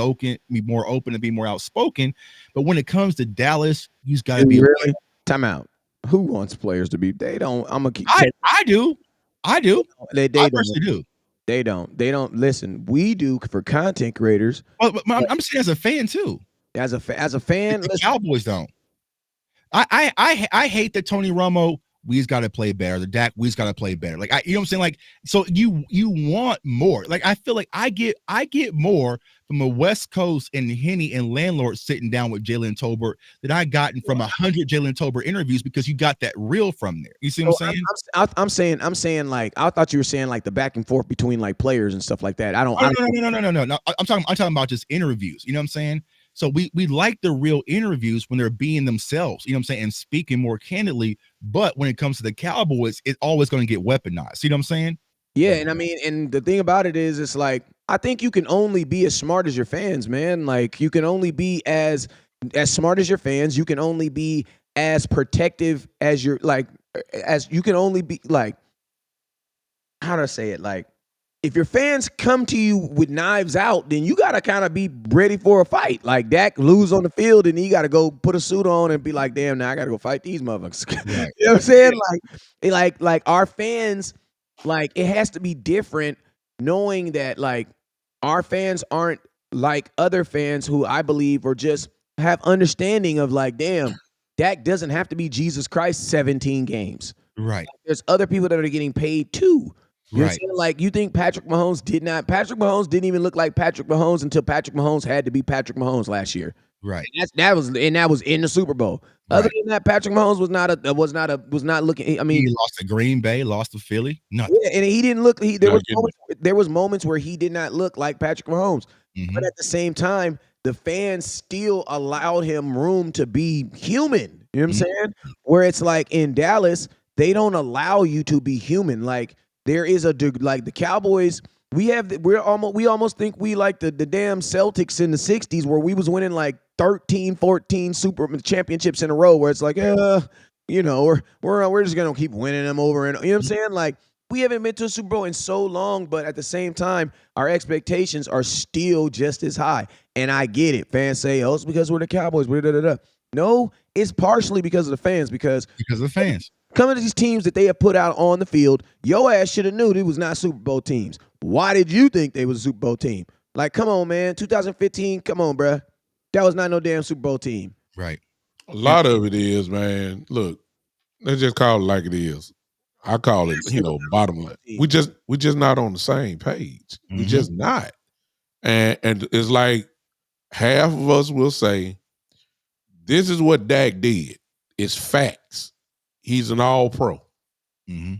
more open and be more outspoken. But when it comes to Dallas, you just got to be really time out. Who wants players to be? They don't. I'm gonna keep. I do. They personally do. They don't listen. We do for content creators. But I'm saying as a fan too. As a fan, the Cowboys don't. I hate that Tony Romo. We's got to play better. The Dak, we's got to play better. Like you know what I'm saying? Like, so you want more. Like I feel like I get more from a West Coast and Henny and landlord sitting down with Jalen Tolbert than I gotten from 100 Jalen Tolbert interviews because you got that real from there. You see what I'm saying? I'm saying like I thought you were saying like the back and forth between like players and stuff like that. No. I'm talking about just interviews. You know what I'm saying? So we like the real interviews when they're being themselves, you know what I'm saying, and speaking more candidly. But when it comes to the Cowboys, it's always going to get weaponized. You know what I'm saying? Yeah, and I mean, and the thing about it is, it's like I think you can only be as smart as your fans, man. Like you can only be as smart as your fans. You can only be as protective as your as you can only be like. How do I say it? Like, if your fans come to you with knives out, then you got to kind of be ready for a fight. Like Dak lose on the field and he got to go put a suit on and be like, damn, now I got to go fight these motherfuckers. Right. You know what I'm saying? Like our fans, like it has to be different knowing that like our fans aren't like other fans who I believe are just have understanding of like, damn, Dak doesn't have to be Jesus Christ 17 games. Right. There's other people that are getting paid too. You right. know, like you think Patrick Mahomes didn't even look like Patrick Mahomes until Patrick Mahomes had to be Patrick Mahomes last year. Right. And that was in the Super Bowl. Right. Other than that, Patrick Mahomes was not looking. I mean, he lost to Green Bay, lost to Philly. Nothing. Yeah, and he didn't look. There was moments where he did not look like Patrick Mahomes. Mm-hmm. But at the same time, the fans still allowed him room to be human. You know what I'm saying? Where it's like in Dallas, they don't allow you to be human. Like there is like the Cowboys. We almost think we like the damn Celtics in the 60s where we was winning like 13, 14 super championships in a row where it's like, you know, we're just going to keep winning them over. And you know what I'm saying? Like we haven't been to a Super Bowl in so long, but at the same time, our expectations are still just as high. And I get it. Fans say, oh, it's because we're the Cowboys. No, it's partially because of the fans. Because of the fans. Coming to these teams that they have put out on the field, your ass should have knew they was not Super Bowl teams. Why did you think they was a Super Bowl team? Like, come on, man. 2015, come on, bruh. That was not no damn Super Bowl team. Right. A lot of it is, man, look, let's just call it like it is. I call it, bottom line. We just not on the same page. Mm-hmm. We just not. And it's like half of us will say, this is what Dak did. It's facts. He's an all-pro. Mm-hmm.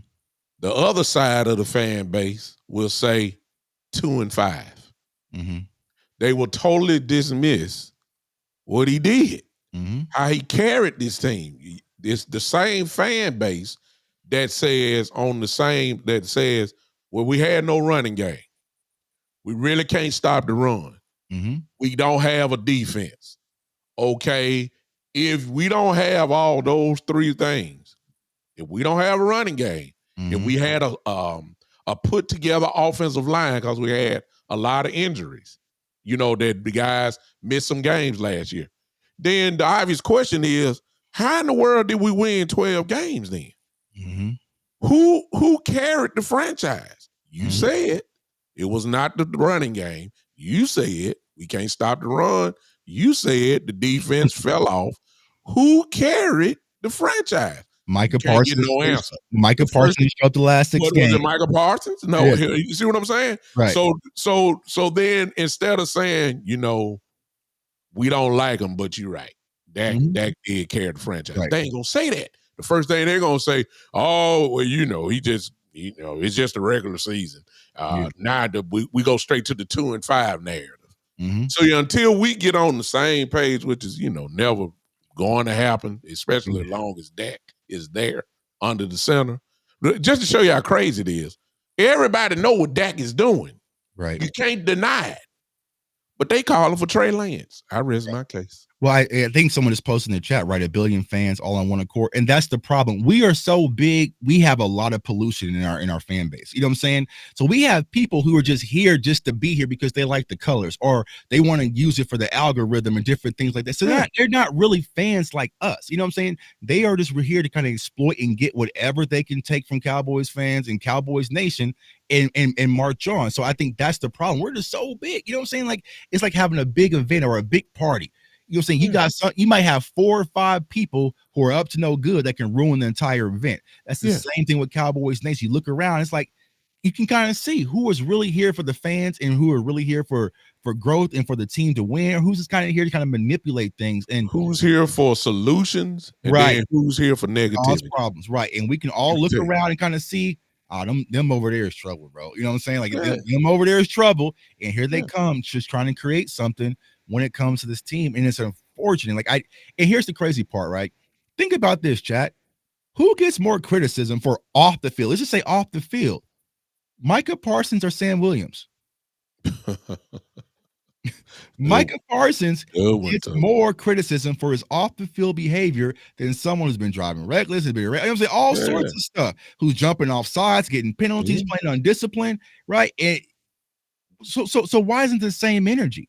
The other side of the fan base will say 2-5. Mm-hmm. They will totally dismiss what he did, how he carried this team. It's the same fan base that says, well, we had no running game. We really can't stop the run. Mm-hmm. We don't have a defense. Okay, if we don't have all those three things, if we don't have a running game, if we had a put together offensive line because we had a lot of injuries, that the guys missed some games last year, then the obvious question is, how in the world did we win 12 games then? Mm-hmm. Who carried the franchise? You said it was not the running game. You said we can't stop the run. You said the defense fell off. Who carried the franchise? Micah Parsons. No answer. Micah Parsons showed the last 6 games. Was it Micah Parsons? No. Yeah. You see what I'm saying? Right. So then instead of saying, we don't like him, but you're right. Dak did carry the franchise. Right. They ain't gonna say that. The first thing they're gonna say, oh, well, he just, it's just a regular season. Now we go straight to the 2-5 narrative. Mm-hmm. So until we get on the same page, which is, never going to happen, especially as long as Dak is there under the center. Just to show you how crazy it is, everybody know what Dak is doing. Right. You can't deny it. But they calling for Trey Lance. I rest my case. Well, I think someone just posted in the chat, right? 1 billion fans all on one accord. And that's the problem. We are so big, we have a lot of pollution in our fan base. You know what I'm saying? So we have people who are just here just to be here because they like the colors or they want to use it for the algorithm and different things like that. So they're not really fans like us. You know what I'm saying? They are just here to kind of exploit and get whatever they can take from Cowboys fans and Cowboys Nation and march on. So I think that's the problem. We're just so big. You know what I'm saying? Like it's like having a big event or a big party. You know what I'm saying? You might have 4 or 5 people who are up to no good that can ruin the entire event. That's the same thing with Cowboys Nation. You look around, it's like you can kind of see who is really here for the fans and who are really here for growth and for the team to win, or who's just kind of here to kind of manipulate things. And who's here for solutions, and then who's here for negativity, problems, right? And we can all look around and kind of see, them over there is trouble, bro. You know what I'm saying? Like them over there is trouble, and here they come, just trying to create something when it comes to this team. And it's unfortunate. And here's the crazy part, right? Think about this, chat. Who gets more criticism for off the field? Let's just say off the field. Micah Parsons or Sam Williams? Micah Parsons gets more criticism for his off the field behavior than someone who's been driving reckless, I'm saying all sorts of stuff, who's jumping off sides, getting penalties, playing undisciplined, right? And so why isn't the same energy?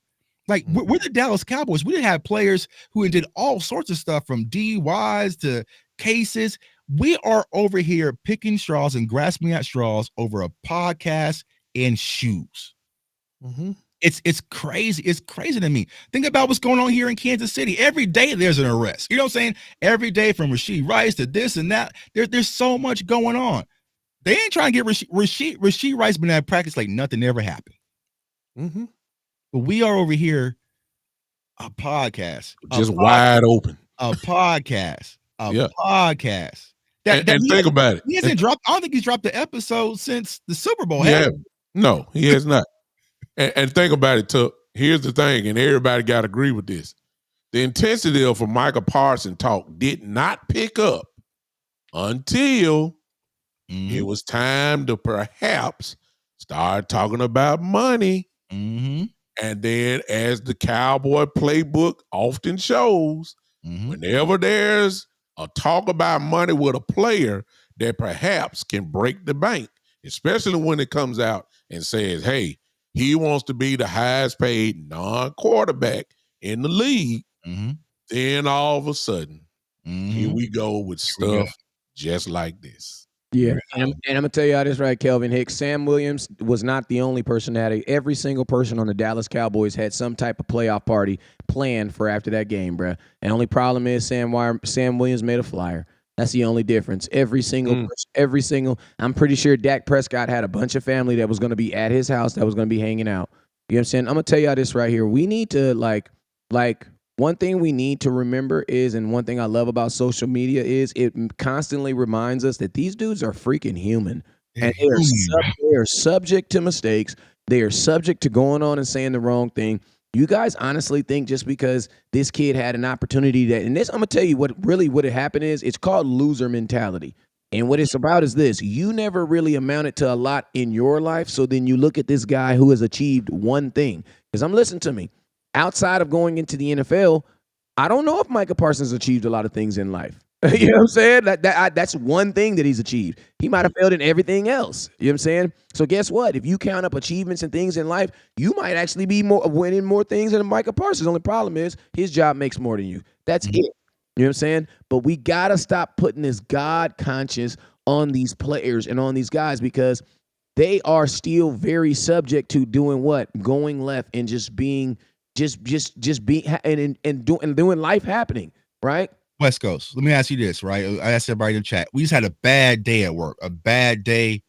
Like we're the Dallas Cowboys. We didn't have players who did all sorts of stuff from DUIs to cases. We are over here picking straws and grasping at straws over a podcast and shoes. It's crazy. It's crazy to me. Think about what's going on here in Kansas City. Every day there's an arrest. You know what I'm saying? Every day from Rashee Rice to this and that. There's so much going on. They ain't trying to get Rashee Rice been at practice like nothing ever happened. But we are over here, a podcast. Wide open. A podcast. Podcast. And think about it. He hasn't dropped. I don't think he's dropped the episode since the Super Bowl. No, he has not. And think about it, Tuck. Here's the thing, and everybody got to agree with this. The intensity of Micah Parsons talk did not pick up until it was time to perhaps start talking about money. And then, as the Cowboy playbook often shows, whenever there's a talk about money with a player that perhaps can break the bank, especially when it comes out and says, hey, he wants to be the highest paid non-quarterback in the league, then all of a sudden, here we go with stuff just like this. Yeah, and I'm going to tell you how this right, Kelvin Hicks. Sam Williams was not the only person that had. Every single person on the Dallas Cowboys had some type of playoff party planned for after that game, bro. And the only problem is Sam Williams made a flyer. That's the only difference. Every single, I'm pretty sure Dak Prescott had a bunch of family that was going to be at his house that was going to be hanging out. You know what I'm saying? I'm going to tell you how this right here. We need to, like, one thing we need to remember is, and one thing I love about social media is it constantly reminds us that these dudes are freaking human. And they are subject to mistakes. They are subject to going on and saying the wrong thing. You guys honestly think just because this kid had an opportunity that, and this, I'm going to tell you what had happened is, it's called loser mentality. And what it's about is this: you never really amounted to a lot in your life. So then you look at this guy who has achieved one thing. Because listen to me. Outside of going into the NFL, I don't know if Micah Parsons achieved a lot of things in life. You know what I'm saying? That's one thing that he's achieved. He might have failed in everything else. You know what I'm saying? So guess what? If you count up achievements and things in life, you might actually be winning more things than Micah Parsons. The only problem is his job makes more than you. That's it. You know what I'm saying? But we got to stop putting this God conscience on these players and on these guys, because they are still very subject to doing what? Going left and just being doing life happening, right? West Coast. Let me ask you this, right? I asked everybody in the chat. We just had a bad day at work, a bad day.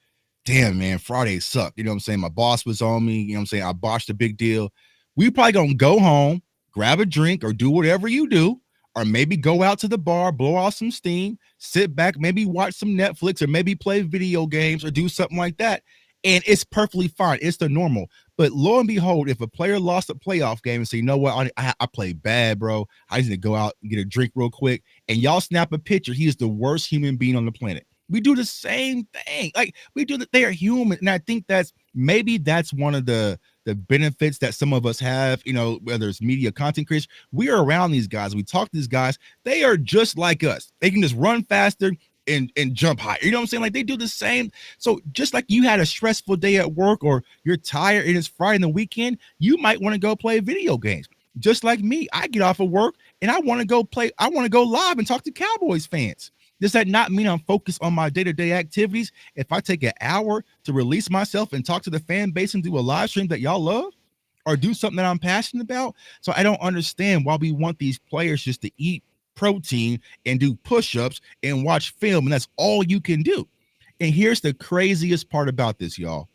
Damn, man, Friday sucked. You know what I'm saying? My boss was on me. You know what I'm saying? I botched a big deal. We probably gonna go home, grab a drink, or do whatever you do, or maybe go out to the bar, blow off some steam, sit back, maybe watch some Netflix, or maybe play video games or do something like that. And it's perfectly fine. It's the normal. But lo and behold, if a player lost a playoff game and say, you know what, I played bad, bro, I just need to go out and get a drink real quick, and y'all snap a picture, he is the worst human being on the planet. We do the same thing. Like, we do that. They are human. And I think that's one of the the benefits that some of us have, you know, whether it's media content creators, we are around these guys. We talk to these guys. They are just like us. They can just run faster and jump higher. You know what I'm saying? Like they do the same. So just like you had a stressful day at work or you're tired and it's Friday in the weekend, you might want to go play video games. Just like me, I get off of work and I want to go play. I want to go live and talk to Cowboys fans. Does that not mean I'm focused on my day-to-day activities? If I take an hour to release myself and talk to the fan base and do a live stream that y'all love or do something that I'm passionate about? So I don't understand why we want these players just to eat protein and do push-ups and watch film, and that's all you can do. And here's the craziest part about this, y'all.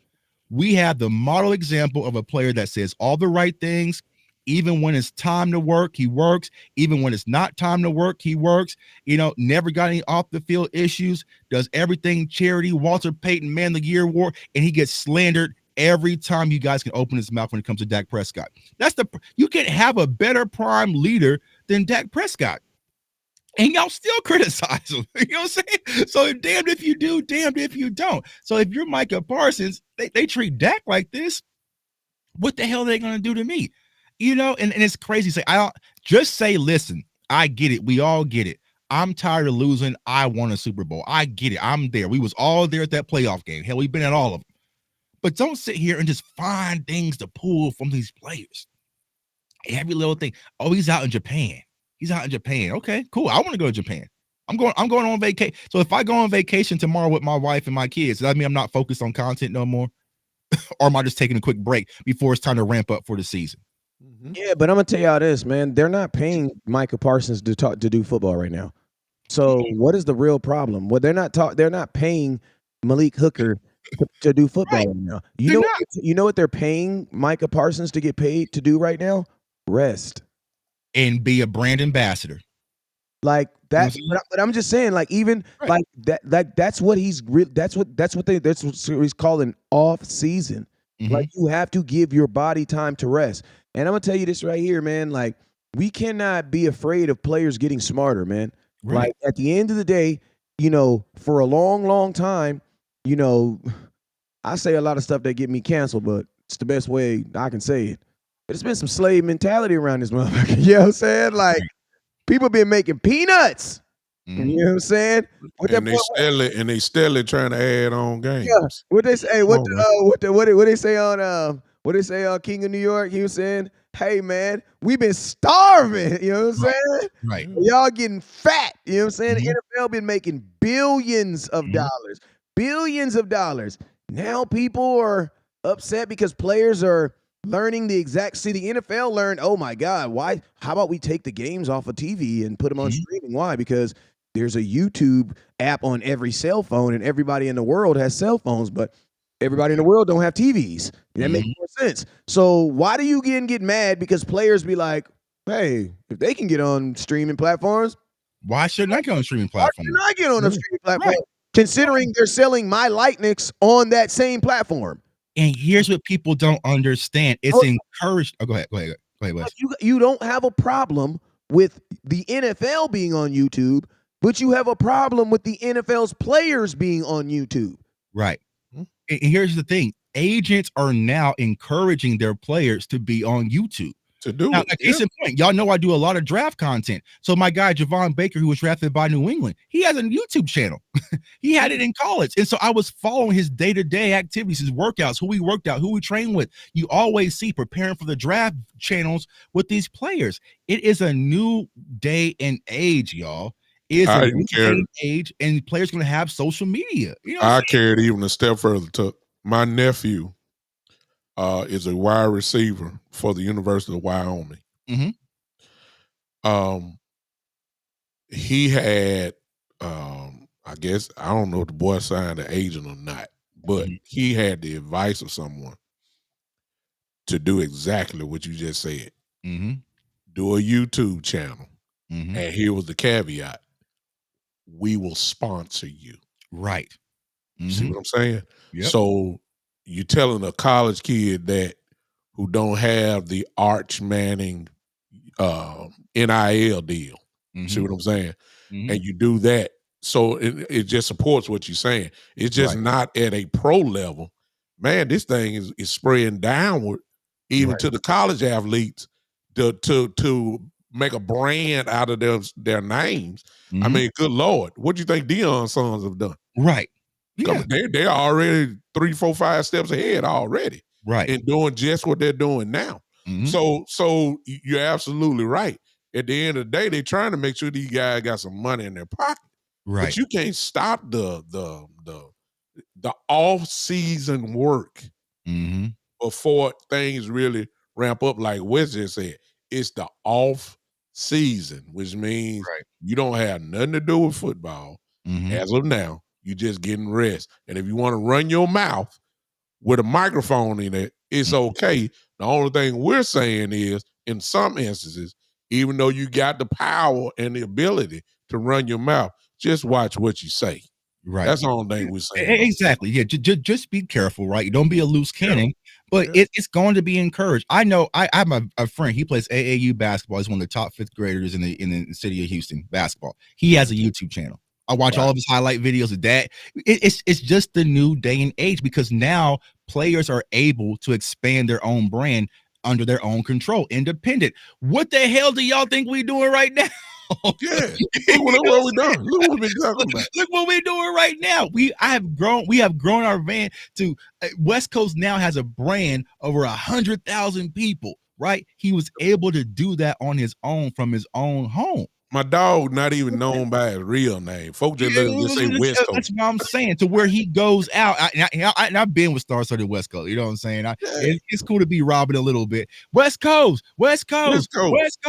We have the model example of a player that says all the right things. Even when it's time to work, he works. Even when it's not time to work, he works. You know, never got any off the field issues, does everything charity, Walter Payton Man of the Year award, and he gets slandered every time you guys can open his mouth when it comes to Dak Prescott. You can't have a better prime leader than Dak Prescott. And y'all still criticize him. You know what I'm saying? So damned if you do, damned if you don't. So if you're Micah Parsons, they treat Dak like this, what the hell are they going to do to me? You know, and it's crazy. Say, I don't just say, listen, I get it. We all get it. I'm tired of losing. I won a Super Bowl. I get it. I'm there. We was all there at that playoff game. Hell, we've been at all of them. But don't sit here and just find things to pull from these players. Every little thing. Oh, he's out in Japan. He's out in Japan. Okay, cool. I want to go to Japan. I'm going on vacation. So if I go on vacation tomorrow with my wife and my kids, does that mean I'm not focused on content no more? Or am I just taking a quick break before it's time to ramp up for the season? Yeah, but I'm gonna tell y'all this, man. They're not paying Micah Parsons to do football right now. So what is the real problem? Well, they're not paying Malik Hooker to do football right now. You know what they're paying Micah Parsons to get paid to do right now? Rest. And be a brand ambassador. Like that, but I'm just saying, like even like that, that's what he's that's what he's calling off season. Like you have to give your body time to rest. And I'm gonna tell you this right here, man. Like we cannot be afraid of players getting smarter, man. Like at the end of the day, you know, for a long, long time, you know, I say a lot of stuff that get me canceled, but it's the best way I can say it. There's been some slave mentality around this motherfucker. You know what I'm saying? Like people been making peanuts. You know what I'm saying? They steadily trying to add on games. Yeah. What they say? What they say on what they say on King of New York? He was saying, "Hey man, we've been starving." You know what I'm saying? Right. Y'all getting fat. You know what I'm saying? The NFL been making billions of dollars. Billions of dollars. Now people are upset because players are learning the NFL learned, oh my God, why? How about we take the games off of TV and put them on streaming? Why? Because there's a YouTube app on every cell phone and everybody in the world has cell phones, but everybody in the world don't have TVs. That makes more sense. So why do you get mad because players be like, hey, if they can get on streaming platforms, why shouldn't I get on a streaming platform? Why shouldn't I get on a streaming platform? Considering they're selling my likeness on that same platform. And here's what people don't understand. It's encouraged. Oh, go ahead. You don't have a problem with the NFL being on YouTube, but you have a problem with the NFL's players being on YouTube. Right. And here's the thing. Agents are now encouraging their players to be on YouTube. To do now, case in point, y'all know I do a lot of draft content. So my guy, Javon Baker, who was drafted by New England, he has a YouTube channel. He had it in college. And so I was following his day-to-day activities, his workouts, who he worked out, who he trained with. You always see preparing for the draft channels with these players. It is a new day and age, y'all. It's a new day and age, and players going to have social media. You know I carried even a step further. To my nephew is a wide receiver for the University of Wyoming. He had, I guess, I don't know if the boy signed an agent or not, but he had the advice of someone to do exactly what you just said. Do a YouTube channel. And here was the caveat. We will sponsor you. Right. See what I'm saying? Yep. So you're telling a college kid that who don't have the Arch Manning NIL deal. See what I'm saying? And you do that. So it just supports what you're saying. It's just not at a pro level. Man, this thing is spreading downward even to the college athletes, to make a brand out of their names. I mean, good Lord, what do you think Deion's sons have done? Right. Yeah. They're already 3, 4, 5 steps ahead already. Right. And doing just what they're doing now. So you're absolutely right. At the end of the day, they're trying to make sure these guys got some money in their pocket. Right. But you can't stop the off-season work before things really ramp up. Like Wes just said, it's the off season, which means you don't have nothing to do with football as of now. You're just getting rest. And if you want to run your mouth with a microphone in it, it's okay. The only thing we're saying is, in some instances, even though you got the power and the ability to run your mouth, just watch what you say. Right. That's the only thing we're saying. Exactly. Yeah. Just be careful, right? You don't be a loose cannon, but it's going to be encouraged. I know I have a friend. He plays AAU basketball. He's one of the top 5th graders in the city of Houston basketball. He has a YouTube channel. I watch all of his highlight videos of that. It's just the new day and age, because now players are able to expand their own brand under their own control, independent. What the hell do y'all think we're doing right now? Yeah, look what we're doing. Look what we've been talking about. Look what we're doing right now. We have grown our brand to West Coast now has a brand over 100,000 people. Right? He was able to do that on his own from his own home. My dog not even known by his real name. Folks just say West Coast. That's what I'm saying. To where he goes out. I've been with Star Studded West Coast. You know what I'm saying? It's cool to be Robin a little bit. West Coast. What's going on, West?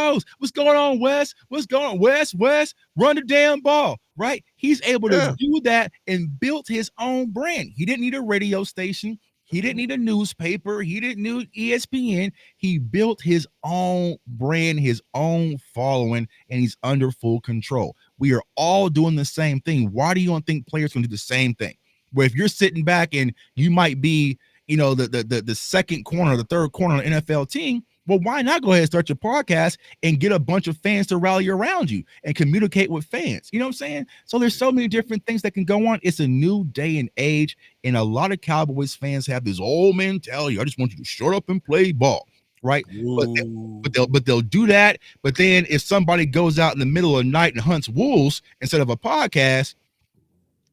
What's going on, West? Run the damn ball. Right? He's able to do that and built his own brand. He didn't need a radio station. He didn't need a newspaper. He didn't need ESPN. He built his own brand, his own following, and he's under full control. We are all doing the same thing. Why do you don't think players can do the same thing? Where if you're sitting back and you might be, the second corner, the third corner on an NFL team, well, why not go ahead and start your podcast and get a bunch of fans to rally around you and communicate with fans? You know what I'm saying? So there's so many different things that can go on. It's a new day and age, and a lot of Cowboys fans have this old mentality. I just want you to shut up and play ball, right? But they'll do that. But then if somebody goes out in the middle of the night and hunts wolves instead of a podcast,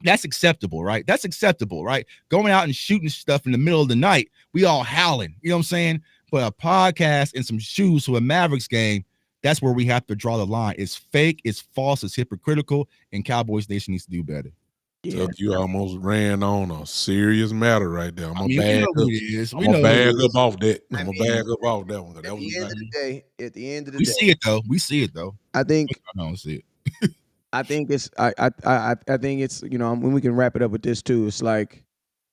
that's acceptable, right? That's acceptable, right? Going out and shooting stuff in the middle of the night, we all howling. You know what I'm saying? But a podcast and some shoes to a Mavericks game, that's where we have to draw the line. It's fake, it's false, it's hypocritical, and Cowboys Nation needs to do better. Yeah. You almost ran on a serious matter right there. I'm gonna bag up off that. I'm gonna bag up off that one. At the end of the day, we see it though. I think I don't see it. I think it's when we can wrap it up with this too. It's like,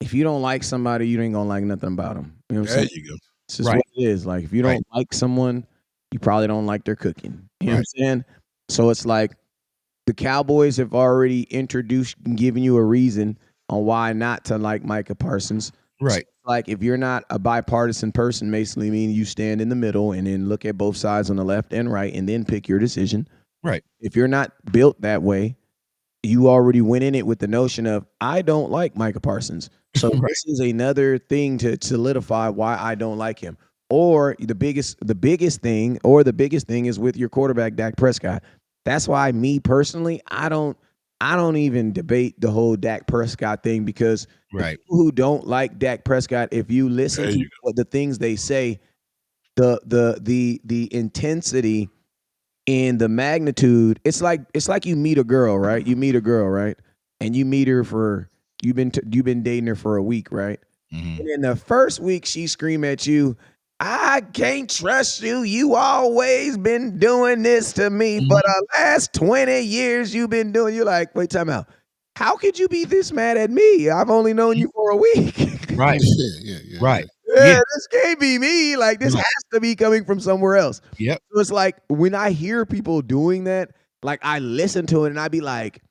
if you don't like somebody, you ain't gonna like nothing about them. You know what I'm saying? There you go. It's just what it is. Like, if you don't like someone, you probably don't like their cooking. You know what I'm saying? So it's like, the Cowboys have already introduced and given you a reason on why not to like Micah Parsons. Right. So, like, if you're not a bipartisan person, basically means you stand in the middle and then look at both sides on the left and right and then pick your decision. Right. If you're not built that way, you already went in it with the notion of, I don't like Micah Parsons. So this is another thing to solidify why I don't like him. Or the biggest thing is with your quarterback, Dak Prescott. That's why, me personally, I don't even debate the whole Dak Prescott thing, because people who don't like Dak Prescott, if you listen to what the things they say, the intensity and the magnitude, it's like you meet a girl, right? You meet a girl, right? And you meet her for you've been dating her for a week, right? Mm-hmm. And in the first week, she scream at you, I can't trust you. You always been doing this to me for the last 20 years you've been doing. You're like, wait, time out. How could you be this mad at me? I've only known you for a week. Right. Right. Yeah, this can't be me. Like, this has to be coming from somewhere else. Yep. So it's like, when I hear people doing that, like, I listen to it and I be like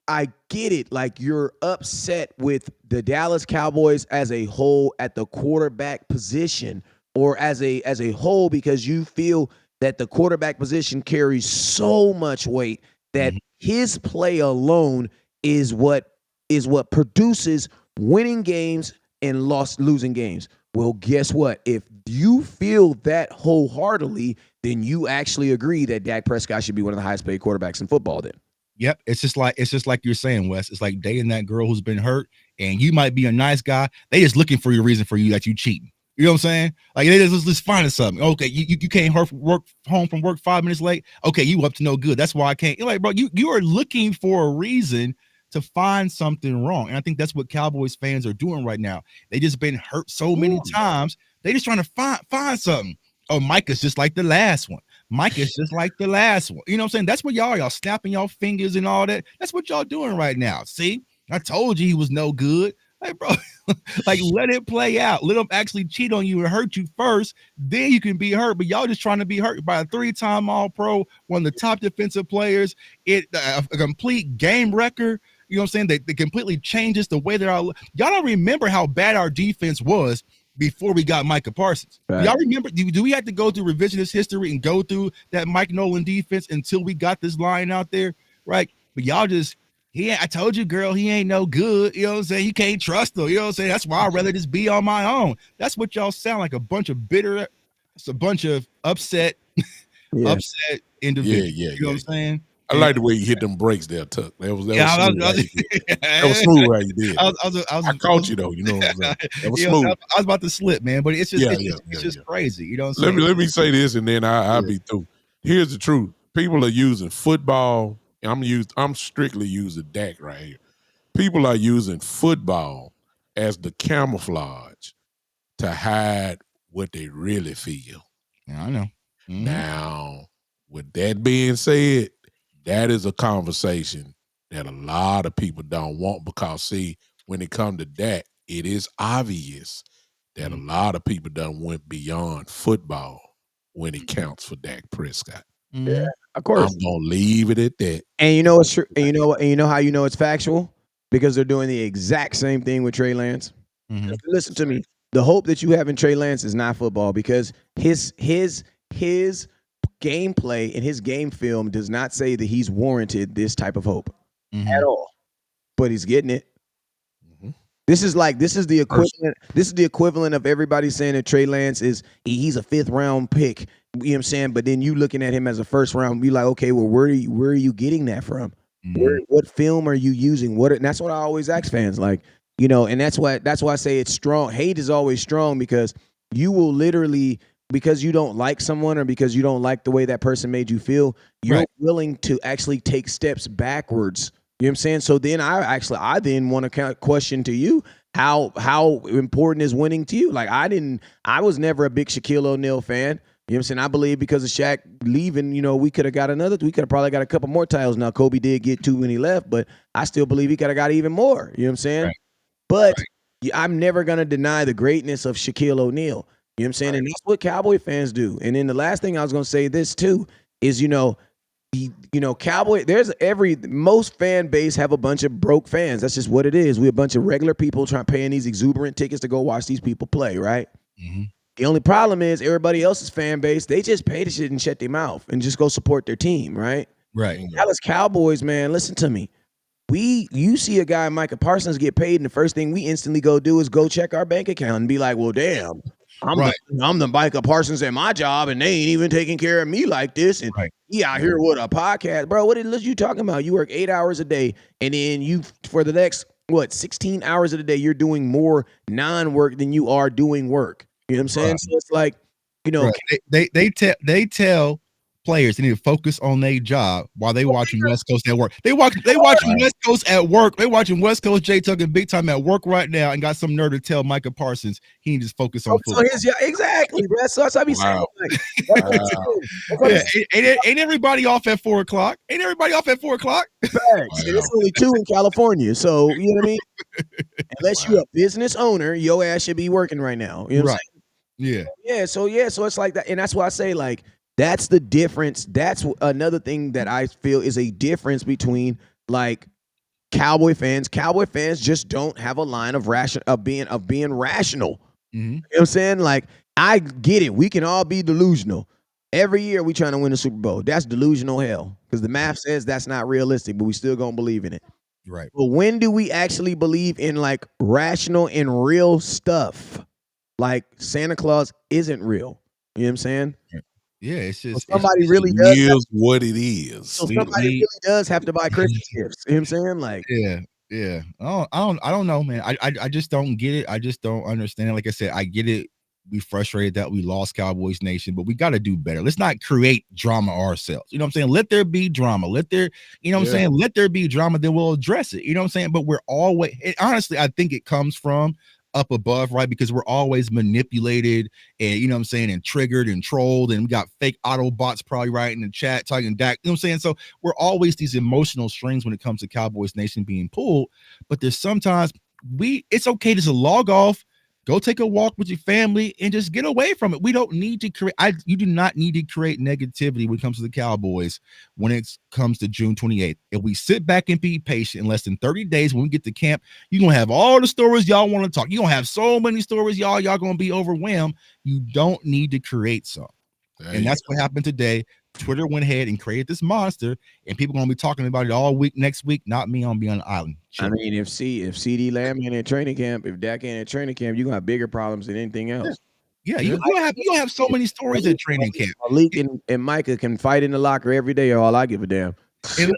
I get it. Like, you're upset with the Dallas Cowboys as a whole at the quarterback position, or as a whole, because you feel that the quarterback position carries so much weight that his play alone is what produces winning games and losing games. Well, guess what? If you feel that wholeheartedly, then you actually agree that Dak Prescott should be one of the highest paid quarterbacks in football then. Yep. It's just like you're saying, Wes. It's like dating that girl who's been hurt, and you might be a nice guy. They just looking for your reason for you that you cheating. You know what I'm saying? Like they just finding something. Okay, you came home from work 5 minutes late. Okay, you up to no good. That's why I can't. You're like, bro, you are looking for a reason to find something wrong. And I think that's what Cowboys fans are doing right now. They just been hurt so many times. They just trying to find something. Oh, Micah's just like the last one. Micah's just like the last one. You know what I'm saying? That's what y'all snapping y'all fingers and all that. That's what y'all doing right now. See, I told you he was no good. Like, bro, like let it play out. Let him actually cheat on you and hurt you first. Then you can be hurt. But y'all just trying to be hurt by a 3-time All-Pro, one of the top defensive players, a complete game wrecker. You know what I'm saying? They completely changes the way that y'all don't remember how bad our defense was before we got Micah Parsons. Right. Y'all remember? Do we have to go through revisionist history and go through that Mike Nolan defense until we got this line out there? Right. But y'all just, I told you, girl, he ain't no good. You know what I'm saying? You can't trust him. You know what I'm saying? That's why I'd rather just be on my own. That's what y'all sound like, a bunch of bitter, it's a bunch of upset individuals. You know what I'm saying? I like the way you hit them brakes there, Tuck. That was smooth. That was smooth how you did. I caught you though. You know what I'm saying? That was smooth. I was about to slip, man, but it's just crazy. You know what I'm saying? Let me say this, and then I'll be through. Here's the truth: people are using football. I'm strictly using Dak right here. People are using football as the camouflage to hide what they really feel. Yeah, I know. Mm-hmm. Now, with that being said, that is a conversation that a lot of people don't want, because, see, when it comes to that, it is obvious that a lot of people done went beyond football when it counts for Dak Prescott. Yeah, of course. I'm gonna leave it at that. And you know what's true? And you know how you know it's factual? Because they're doing the exact same thing with Trey Lance. Mm-hmm. Listen to me. The hope that you have in Trey Lance is not football, because his gameplay and his game film does not say that he's warranted this type of hope at all. But he's getting it. Mm-hmm. This is the equivalent. This is the equivalent of everybody saying that Trey Lance he's a 5th round pick. You know what I'm saying? But then you looking at him as a 1st round, be like, okay, well, where are you getting that from? Mm-hmm. What film are you using? And that's what I always ask fans, like, you know, and that's why I say it's strong. Hate is always strong, because you will literally, because you don't like someone or because you don't like the way that person made you feel, you're willing to actually take steps backwards. You know what I'm saying? So then I then want to question to you, how important is winning to you? Like I was never a big Shaquille O'Neal fan. You know what I'm saying? I believe because of Shaq leaving, you know, we could have probably got a couple more titles. Now, Kobe did get 2 when he left, but I still believe he could have got even more. You know what I'm saying? Right. But I'm never going to deny the greatness of Shaquille O'Neal. You know what I'm saying? And that's what Cowboy fans do. And then the last thing I was going to say this too is, Cowboy, most fan base have a bunch of broke fans. That's just what it is. We're a bunch of regular people paying these exuberant tickets to go watch these people play, right? Mm-hmm. The only problem is everybody else's fan base, they just pay the shit and shut their mouth and just go support their team, right? Right. Dallas Cowboys, man, listen to me. You see a guy, Micah Parsons, get paid, and the first thing we instantly go do is go check our bank account and be like, well, damn, I'm the Micah Parsons at my job, and they ain't even taking care of me like this. And he out here with a podcast. Bro, what is you talking about? You work 8 hours a day, and then you, for the next, 16 hours of the day, you're doing more non-work than you are doing work. You know what I'm saying? Right. So it's like, you know, they tell players they need to focus on their job while they watching West Coast at work. They watching West Coast at work. They watching West Coast Jay Tucker Big Time at work right now, and got some nerd to tell Micah Parsons he needs to focus on football. Exactly, bro. So that's what I be saying. Ain't everybody off at 4:00? Ain't everybody off at 4:00? It's only 2 in California, so you know what I mean. Unless you're a business owner, your ass should be working right now. You know what I'm saying? Yeah. So it's like that, and that's why I say, like, that's the difference. That's another thing that I feel is a difference between, like, Cowboy fans. Cowboy fans just don't have a line of being rational. Mm-hmm. You know what I'm saying? Like, I get it. We can all be delusional. Every year we trying to win the Super Bowl. That's delusional hell, because the math says that's not realistic, but we still gonna believe in it. Right. But when do we actually believe in, like, rational and real stuff? like Santa Claus isn't real. You know what I'm saying? Yeah, it's just somebody really does. Is what it is. So somebody really does have to buy Christmas gifts. You know what I'm saying? Like, yeah. I don't know, man. I just don't get it. I just don't understand it. Like I said, I get it. We frustrated that we lost Cowboys Nation, but we got to do better. Let's not create drama ourselves. You know what I'm saying? Let there be drama. Let there be drama, then we'll address it. You know what I'm saying? But we're always, honestly, I think it comes from up above, right? Because we're always manipulated and, you know what I'm saying, and triggered and trolled, and we got fake auto bots probably right in the chat talking Dak, you know what I'm saying? So we're always these emotional strings when it comes to Cowboys Nation being pulled, but there's sometimes it's okay to log off, go take a walk with your family, and just get away from it. We don't need to create. You do not need to create negativity when it comes to the Cowboys when it comes to June 28th. If we sit back and be patient, in less than 30 days when we get to camp, you're gonna have all the stories y'all want to talk. You're gonna have so many stories, y'all gonna be overwhelmed. You don't need to create some. And that's what happened today. Twitter went ahead and created this monster, and people gonna be talking about it all week next week. Not me. On be on the island. I mean, if CD Lamb ain't in training camp, if Dak ain't in training camp, you're gonna have bigger problems than anything else. Yeah, you have so many stories at training camp. Malik and Micah can fight in the locker every day, or all I give a damn. And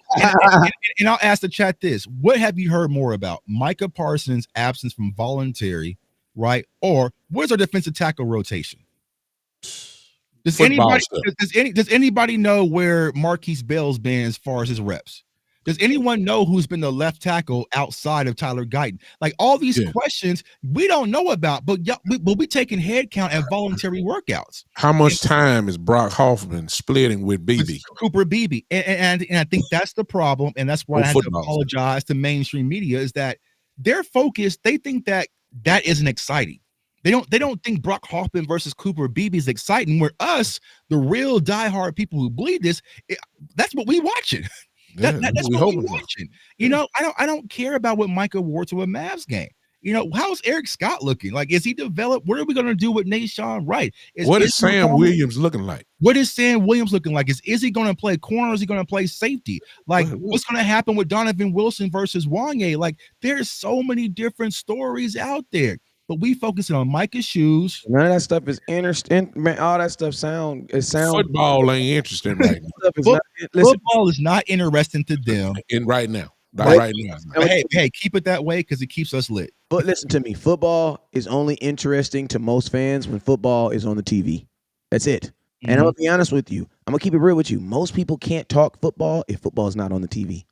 I'll ask the chat this: what have you heard more about, Micah Parsons' absence from voluntary, right, or where's our defensive tackle rotation? Does anybody know where Marquise Bell's been as far as his reps? Does anyone know who's been the left tackle outside of Tyler Guyton? Like all these questions we don't know about, but we taking head count at voluntary workouts. How much time is Brock Hoffman splitting with BB? Cooper Beebe. And I think that's the problem. And that's why I have to apologize to mainstream media, is that their focus, they think that isn't exciting. They don't think Brock Hoffman versus Cooper Beebe is exciting. Where us, the real diehard people who believe this, that's what we watching. That's what we watching. You know, I don't care about what Micah wore to a Mavs game. You know, how's Eric Scott looking? Like, is he developed? What are we going to do with Nashawn Wright? What is Sam Williams looking like? What is Sam Williams looking like? Is he going to play corner? Is he going to play safety? Like, what's going to happen with Donovan Wilson versus Wanye? Like, there's so many different stories out there. But we focusing on Micah's shoes. None of that stuff is interesting. Man, all that stuff sound. Football ain't interesting right now. Football is not interesting to them. Right now. Right now. Hey, keep it that way because it keeps us lit. But listen to me. Football is only interesting to most fans when football is on the TV. That's it. Mm-hmm. And I'm going to be honest with you. I'm going to keep it real with you. Most people can't talk football if football is not on the TV.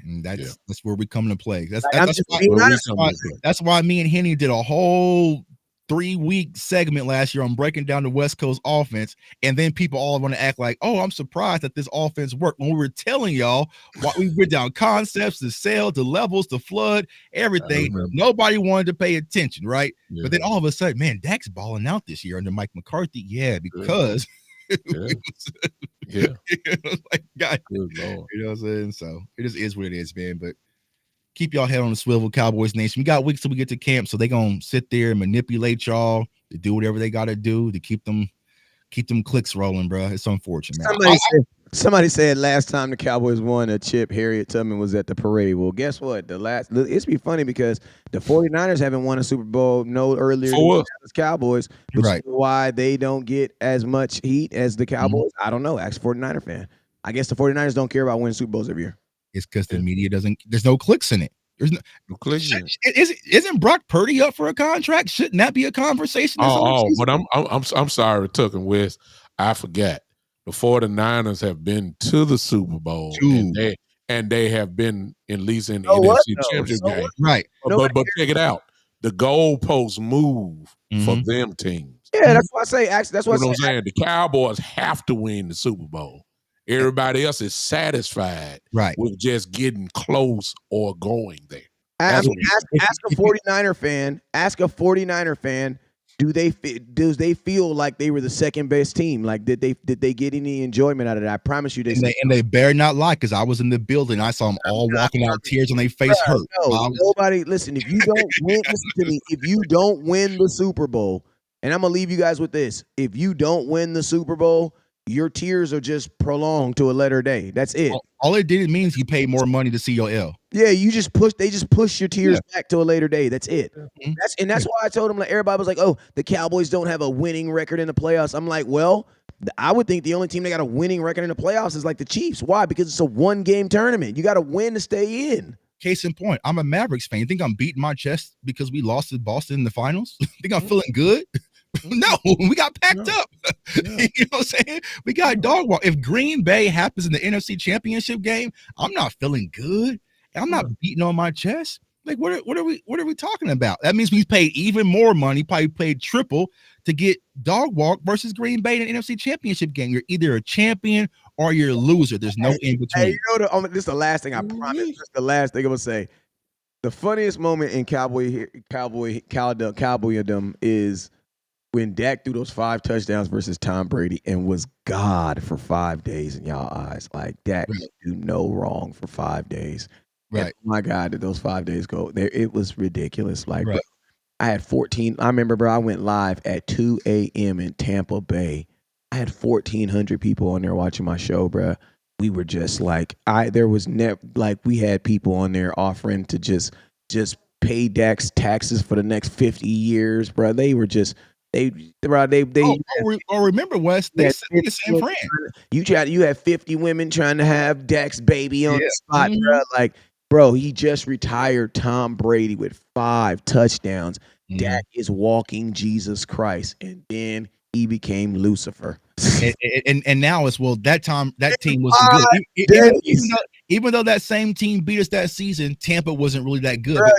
And that's where we come to play. That's why me and Henny did a whole 3-week segment last year on breaking down the West Coast offense, and then people all want to act like, oh, I'm surprised that this offense worked, when we were telling y'all what we went down concepts, the sale, the levels, the flood, everything. Nobody wanted to pay attention, right? Yeah. But then all of a sudden, man, Dak's balling out this year under Mike McCarthy. Yeah, because like, God, you know what I'm saying? So it just is what it is, man. But keep y'all head on the swivel, Cowboys Nation. We got weeks till we get to camp, so they gonna sit there and manipulate y'all to do whatever they gotta do to keep them clicks rolling, bro. It's unfortunate, man. Somebody said last time the Cowboys won a chip, Harriet Tubman was at the parade. Well, guess what? It's be funny because the 49ers haven't won a Super Bowl earlier than the Cowboys, which is why they don't get as much heat as the Cowboys. I don't know. Ask 49er fan. I guess the 49ers don't care about winning Super Bowls every year. It's because the media there's no clicks in it. There's no clicks. Isn't Brock Purdy up for a contract? Shouldn't that be a conversation? But I'm sorry, Tuck and West. I forgot. The 49ers have been to the Super Bowl, and they have been at least in the NFC Championship game. Right. But check it out. The goalposts move for them teams. Yeah, that's why I say. That's what I'm saying. The Cowboys have to win the Super Bowl. Everybody else is satisfied with just getting close or going there. Ask a 49er fan. Ask a 49er fan. Do they feel like they were the second best team? Like did they get any enjoyment out of that? I promise you they better not lie, because I was in the building. I saw them all walking out, tears on their face, hurt. Nobody listen. If you don't win, listen to me. If you don't win the Super Bowl, and I'm gonna leave you guys with this: if you don't win the Super Bowl, your tears are just prolonged to a later day. That's it. All it did means you paid more money to see your L. Yeah, they just push your tears back to a later day. That's it. That's why I told him, like, everybody was like, oh, the Cowboys don't have a winning record in the playoffs. I'm like, well, I would think the only team that got a winning record in the playoffs is like the Chiefs. Why? Because it's a 1-game tournament. You got to win to stay in. Case in point, I'm a Mavericks fan. You think I'm beating my chest because we lost to Boston in the finals? Think I'm feeling good? No, we got packed up. You know what I'm saying? We got dog walk. If Green Bay happens in the NFC Championship game, I'm not feeling good. I'm not beating on my chest. Like, what are we talking about? That means we paid even more money, probably paid triple to get dog walk versus Green Bay in an NFC Championship game. You're either a champion or you're a loser. There's no in between. Hey, you know, this is the last thing I promise. This is the last thing I'm gonna say. The funniest moment in Cowboydom is when Dak threw those 5 touchdowns versus Tom Brady and was God for 5 days in y'all eyes. Like, Dak didn't do no wrong for 5 days. Right. And, oh my God, did those 5 days go there? It was ridiculous. Like, bro, I had 14. I remember, bro, I went live at 2 a.m. in Tampa Bay. I had 1,400 people on there watching my show, bro. We were just like, we had people on there offering to just pay Dak's taxes for the next 50 years, bro. They were just, remember, Wes, they said the same friend. You had 50 women trying to have Dak's baby on the spot, bro. Like, bro, he just retired Tom Brady with 5 touchdowns. Dak is walking Jesus Christ, and then he became Lucifer. and now it's, well, that team wasn't good. Even though that same team beat us that season, Tampa wasn't really that good. But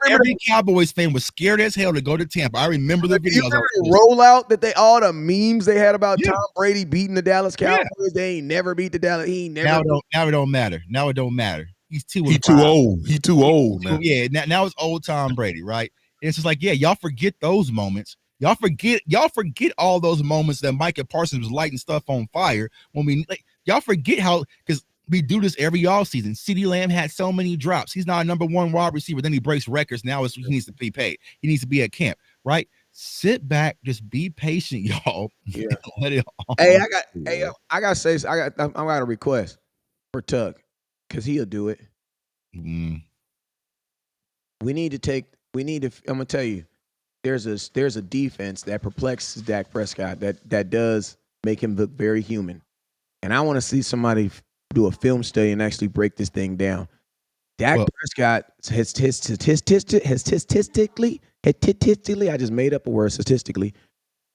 every Cowboys fan was scared as hell to go to Tampa. I remember the videos. You remember the rollout all the memes they had about Tom Brady beating the Dallas Cowboys? Yeah. They ain't never beat the Dallas. Now it don't matter. Now it don't matter. He's too old. He too old now. Yeah, now it's old Tom Brady, right? And it's just like, y'all forget those moments. Y'all forget all those moments that Micah Parsons was lighting stuff on fire. Y'all forget how, because we do this every offseason. CeeDee Lamb had so many drops. He's not a number 1 wide receiver. Then he breaks records. Now he needs to be paid. He needs to be at camp, right? Sit back, just be patient, y'all. Yeah. Let it all. Hey, I got a request for Tug, because he'll do it. Mm. I'm gonna tell you, there's a defense that perplexes Dak Prescott that does make him look very human. And I want to see somebody do a film study and actually break this thing down. Dak Prescott has statistically, I just made up a word, statistically,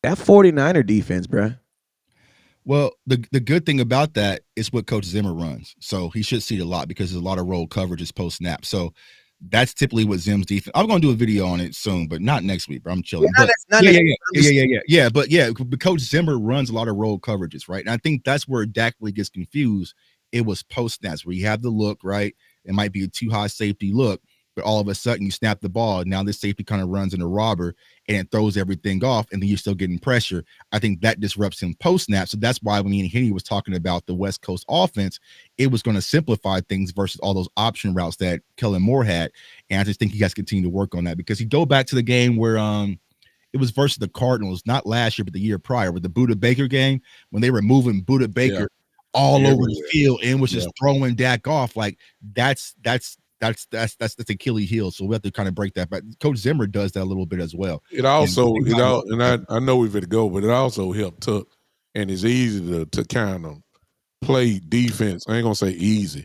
that 49er defense, bro. Well, the good thing about that is what Coach Zimmer runs. So he should see it a lot because there's a lot of roll coverages post snap. So that's typically what Zim's defense. I'm going to do a video on it soon, but not next week, bro. I'm chilling. Yeah. But Coach Zimmer runs a lot of roll coverages, right? And I think that's where Dak really gets confused. It was post snaps where you have the look, right? It might be a too high safety look, but all of a sudden you snap the ball. Now this safety kind of runs in a robber and it throws everything off, and then you're still getting pressure. I think that disrupts him post snap. So that's why when me and Henry was talking about the West Coast offense, it was going to simplify things versus all those option routes that Kellen Moore had. And I just think he has to continue to work on that, because you go back to the game where it was versus the Cardinals, not last year, but the year prior, with the Budda Baker game, when they were moving Budda Baker all over the field and was just throwing Dak off. Like that's Achilles heel. So we have to kind of break that. But Coach Zimmer does that a little bit as well. I know we've got to go, but it also helped Tuck, and it's easy to kind of play defense. I ain't gonna say easy,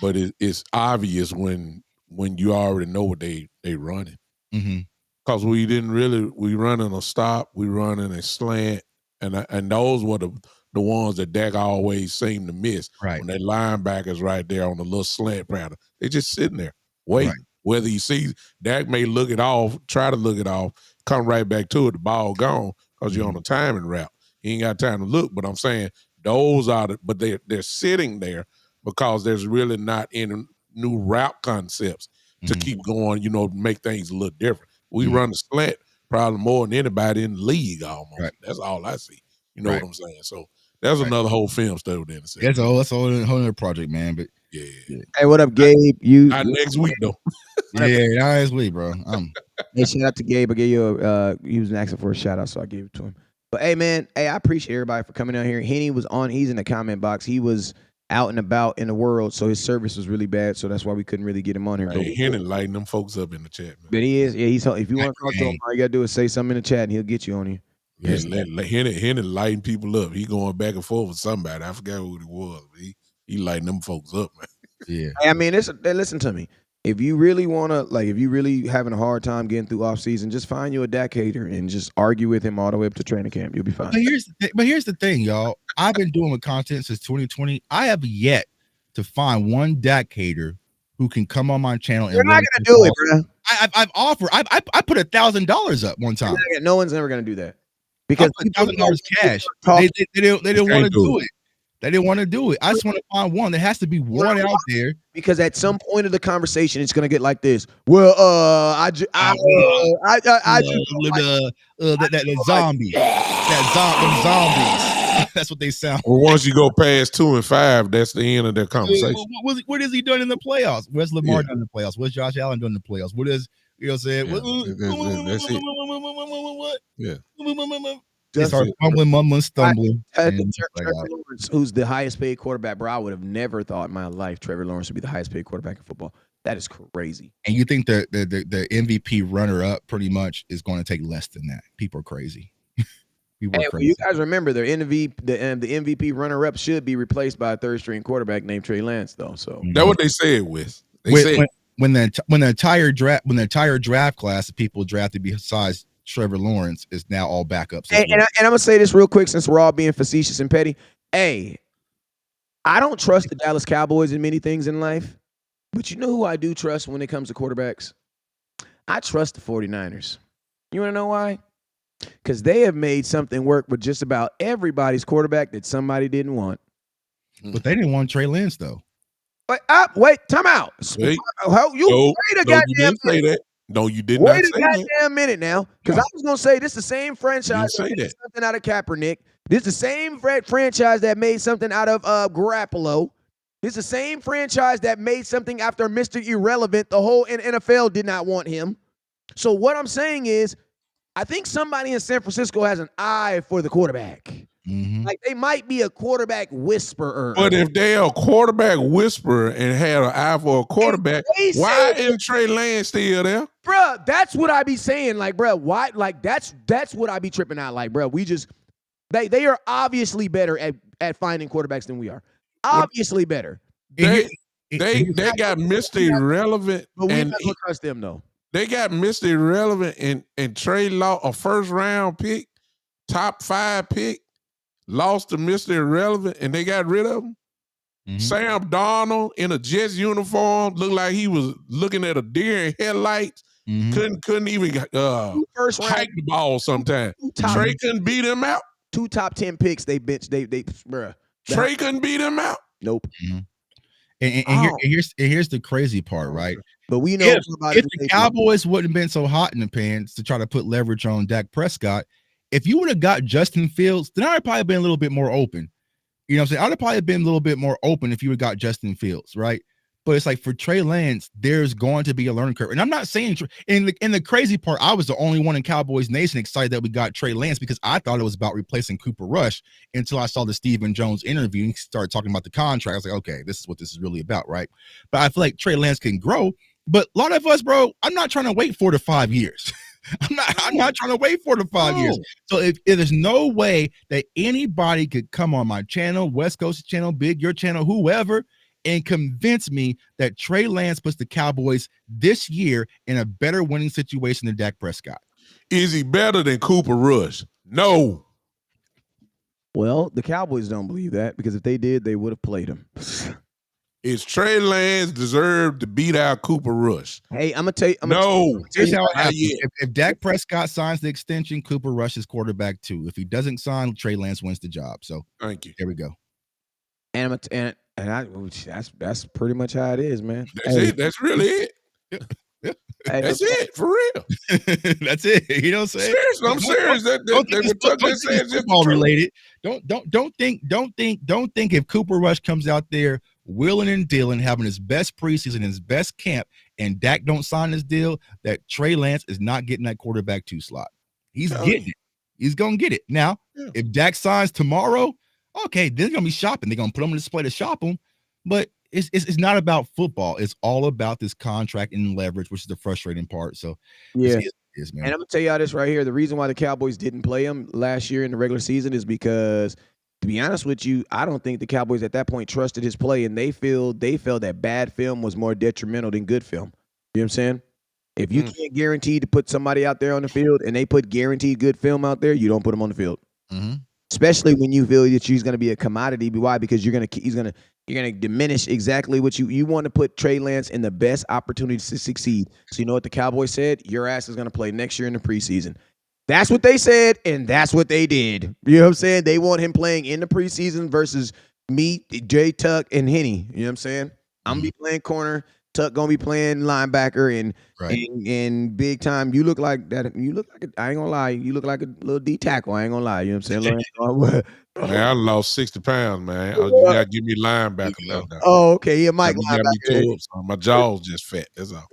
but it's obvious when you already know what they running. Because we running a stop, we running a slant, and those were the ones that Dak always seemed to miss. Right. When that linebackers right there on the little slant pattern, they just sitting there waiting. Right. Whether you see Dak may try to look it off, come right back to it, the ball gone because you're on a timing route. He ain't got time to look. But I'm saying those are but they're sitting there because there's really not any new route concepts to keep going, make things a little different. We run the slant probably more than anybody in the league almost. Right. That's all I see. You know what I'm saying? So that's another whole film study within the that's a whole other project, man. But yeah. Hey, what up, Gabe? Not next week though. Not next week, bro. Hey, shout out to Gabe. I gave you he was asking for a shout out, so I gave it to him. But hey, man, I appreciate everybody for coming out here. Henny was on. He's in the comment box. He was out and about in the world, so his service was really bad. So that's why we couldn't really get him on here. Hey, Henry lighting them folks up in the chat, man. But he is, yeah. If you want to talk to him, all you gotta do is say something in the chat, and he'll get you on here. Yeah, Henry lighting people up. He going back and forth with somebody. I forgot who it was. But he lighting them folks up, man. Yeah. I mean, listen to me. If you really want to, like, if you really having a hard time getting through off season, just find you a Dak hater and just argue with him all the way up to training camp. You'll be fine. But here's the thing, y'all. I've been doing content since 2020. I have yet to find one Dak hater who can come on my channel. You're not gonna do it, bro. I've offered. I put $1,000 up one time. No one's ever gonna do that because $1,000 cash. They didn't want to do it. They didn't want to do it. I just want to find one. There has to be one out there. Because at some point of the conversation, it's gonna get like this. Well, that zombies. That's what they sound. Well, once you go past 2 and 5, that's the end of their conversation. What is he doing in the playoffs? What's Lamar doing in the playoffs? What's Josh Allen doing in the playoffs? What is what I'm saying? That's it. Yeah. They start fumbling, mumbling, stumbling. Trevor Lawrence, who's the highest paid quarterback, bro. I would have never thought in my life Trevor Lawrence would be the highest paid quarterback in football. That is crazy. And you think the MVP runner-up pretty much is going to take less than that? People are crazy. Crazy. You guys remember the MVP runner-up should be replaced by a third-string quarterback named Trey Lance, though. So that's what they said. When the entire draft class of people drafted besides Trevor Lawrence is now all backups. And I'm gonna say this real quick since we're all being facetious and petty. Hey, I don't trust the Dallas Cowboys in many things in life, but you know who I do trust when it comes to quarterbacks? I trust the 49ers. You want to know why? Because they have made something work with just about everybody's quarterback that somebody didn't want. But they didn't want Trey Lance, though. Wait, time out. Wait a goddamn minute. No, you did not. Wait a goddamn minute now, because I was gonna say this is the same franchise that made something out of Kaepernick. This is the same franchise that made something out of Garoppolo. This is the same franchise that made something after Mr. Irrelevant. The whole NFL did not want him. So what I'm saying is, I think somebody in San Francisco has an eye for the quarterback. Mm-hmm. Like they might be a quarterback whisperer. But if they're a quarterback whisperer and had an eye for a quarterback, why isn't Trey Lance still there? Bruh, that's what I be saying. Like, bruh, why? Like, that's what I be tripping out. Like, bruh, we just they are obviously better at finding quarterbacks than we are. Obviously better. They got Mr. Irrelevant, but we don't trust them though. They got Mr. Irrelevant and Trey Law, a first round pick, top 5 pick. Lost to Mr. Irrelevant, and they got rid of him. Mm-hmm. Sam Darnold in a Jets uniform looked like he was looking at a deer in headlights. Mm-hmm. Couldn't even hike the ball sometimes. Trey couldn't beat him out. 2 top 10 picks they benched. Bruh. Trey couldn't beat him out. Nope. Mm-hmm. And here's the crazy part, right? But we know if the Cowboys wouldn't have been so hot in the pants to try to put leverage on Dak Prescott, if you would have got Justin Fields, then I'd probably been a little bit more open. You know what I'm saying? I'd have probably been a little bit more open if you would have got Justin Fields, right? But it's like for Trey Lance, there's going to be a learning curve. And I'm not saying in the crazy part, I was the only one in Cowboys Nation excited that we got Trey Lance because I thought it was about replacing Cooper Rush until I saw the Stephen Jones interview and he started talking about the contract. I was like, okay, this is what this is really about, right? But I feel like Trey Lance can grow. But a lot of us, bro, I'm not trying to wait 4 to 5 years. I'm not trying to wait 4 to 5 years. So if there's no way that anybody could come on my channel, West Coast channel, Big, your channel, whoever, and convince me that Trey Lance puts the Cowboys this year in a better winning situation than Dak Prescott. Is he better than Cooper Rush? No. Well, the Cowboys don't believe that because if they did, they would have played him. Is Trey Lance deserved to beat out Cooper Rush? Hey, I'm gonna tell you. Here's how it happens. If Dak Prescott signs the extension, Cooper Rush is quarterback too. If he doesn't sign, Trey Lance wins the job. So thank you. There we go. That's pretty much how it is, man. That's it. That's really it. That's it for real. That's it. You know what I'm saying? Seriously, I'm serious. That's football related. Don't think if Cooper Rush comes out there willing and dealing, having his best preseason, his best camp, and Dak don't sign this deal, that Trey Lance is not getting that quarterback 2 slot. He's getting it. He's gonna get it. Now, if Dak signs tomorrow, Okay, they're gonna be shopping. They're gonna put them on display to shop them, but it's not about football. It's all about this contract and leverage, which is the frustrating part. So Yeah. it is, man. And I'm gonna tell y'all this right here. The reason why the Cowboys didn't play him last year in the regular season is because, to be honest with you, I don't think the Cowboys at that point trusted his play, and they felt that bad film was more detrimental than good film. You know what I'm saying? If you can't guarantee to put somebody out there on the field, and they put guaranteed good film out there, you don't put them on the field. Especially when you feel that he's going to be a commodity. Why? Because you're going to diminish exactly what you want to put Trey Lance in the best opportunity to succeed. So you know what the Cowboys said? Your ass is going to play next year in the preseason. That's what they said, and that's what they did. You know what I'm saying? They want him playing in the preseason versus me, Jay, Tuck, and Henny. You know what I'm saying? I'm gonna be playing corner. Tuck gonna be playing linebacker, and big time. You look like that. You look like I ain't gonna lie. You look like a little D tackle. I ain't gonna lie. You know what I'm saying? Man, I lost 60 pounds, man. You gotta give me linebacker now. Oh, okay. Yeah, Mike. You got me tore up, son. My jaw's just fat. That's all.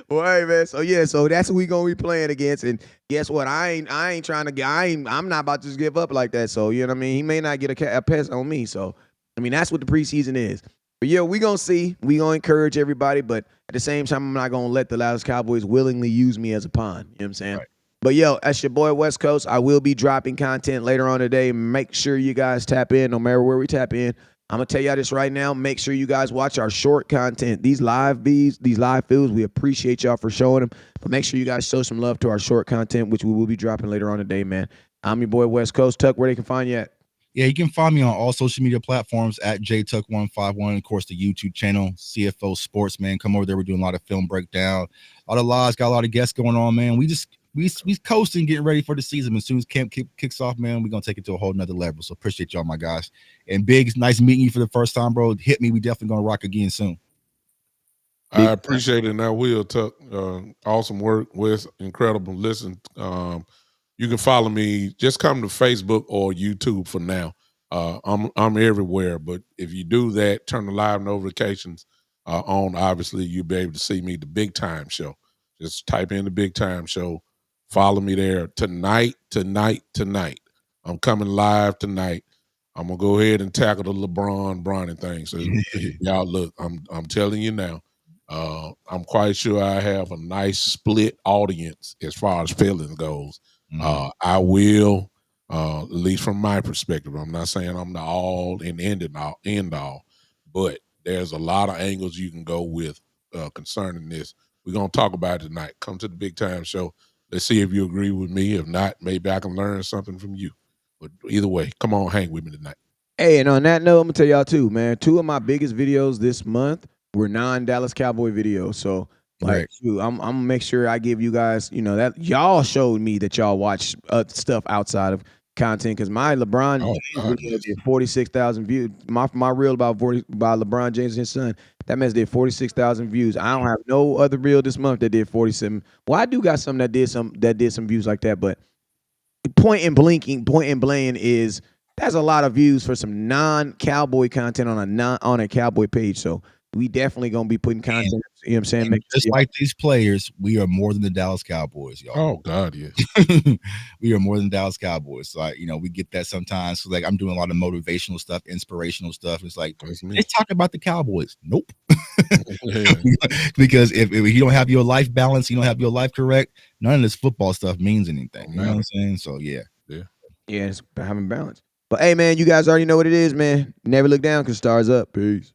Well, hey man, so that's who we gonna be playing against, and guess what? I'm not about to just give up like that. So you know what I mean. He may not get a pass on me. So I mean that's what the preseason is. But yeah, we gonna see. We gonna encourage everybody, but at the same time, I'm not gonna let the Dallas Cowboys willingly use me as a pawn. You know what I'm saying? Right. But yo, that's your boy West Coast. I will be dropping content later on today. Make sure you guys tap in, no matter where we tap in. I'm gonna tell y'all this right now. Make sure you guys watch our short content. These live feeds, we appreciate y'all for showing them. But make sure you guys show some love to our short content, which we will be dropping later on today, man. I'm your boy West Coast. Tuck, where they can find you at? Yeah, you can find me on all social media platforms at JTuck151. Of course, the YouTube channel, CFO Sports, man. Come over there. We're doing a lot of film breakdown, a lot of lives, got a lot of guests going on, man. We coasting, getting ready for the season. As soon as camp kicks off, man, we're gonna take it to a whole nother level. So appreciate y'all, my guys. And Big, nice meeting you for the first time, bro. Hit me. We definitely gonna rock again soon. I appreciate it, and I will. Tuck, awesome work, Wes. Incredible. Listen, you can follow me. Just come to Facebook or YouTube for now. I'm everywhere, but if you do that, turn the live notifications on. Obviously, you'll be able to see me. The Big Time Show. Just type in the Big Time Show. Follow me there tonight. I'm coming live tonight. I'm gonna go ahead and tackle the LeBron thing. So y'all look, I'm telling you now. I'm quite sure I have a nice split audience as far as feelings goes. I will, at least from my perspective. I'm not saying I'm the all and end all, but there's a lot of angles you can go with concerning this. We're gonna talk about it tonight. Come to the Big Time Show. Let's see if you agree with me. If not, maybe I can learn something from you. But either way, come on, hang with me tonight. Hey, and on that note, I'm gonna tell y'all too, man. 2 of my biggest videos this month were non-Dallas Cowboy videos. So, like, I'm gonna make sure I give you guys, that y'all showed me that y'all watch stuff outside of content, because my LeBron James video did 46,000 views. My reel about LeBron James and his son, that mess did 46,000 views. I don't have no other reel this month that did 47. Well, I do got some that did some views like that, but point and blank is that's a lot of views for some non-Cowboy content on a Cowboy page. So we definitely gonna be putting content. You know what I'm saying? Just like these players, we are more than the Dallas Cowboys, y'all. Oh God, yes. We are more than Dallas Cowboys. So we get that sometimes. So like I'm doing a lot of motivational stuff, inspirational stuff. It's like let's talk about the Cowboys. Nope. Because if you don't have your life balance, you don't have your life correct, none of this football stuff means anything. You know what I'm saying? So yeah, it's having balance. But hey, man, you guys already know what it is, man. Never look down because stars up. Peace.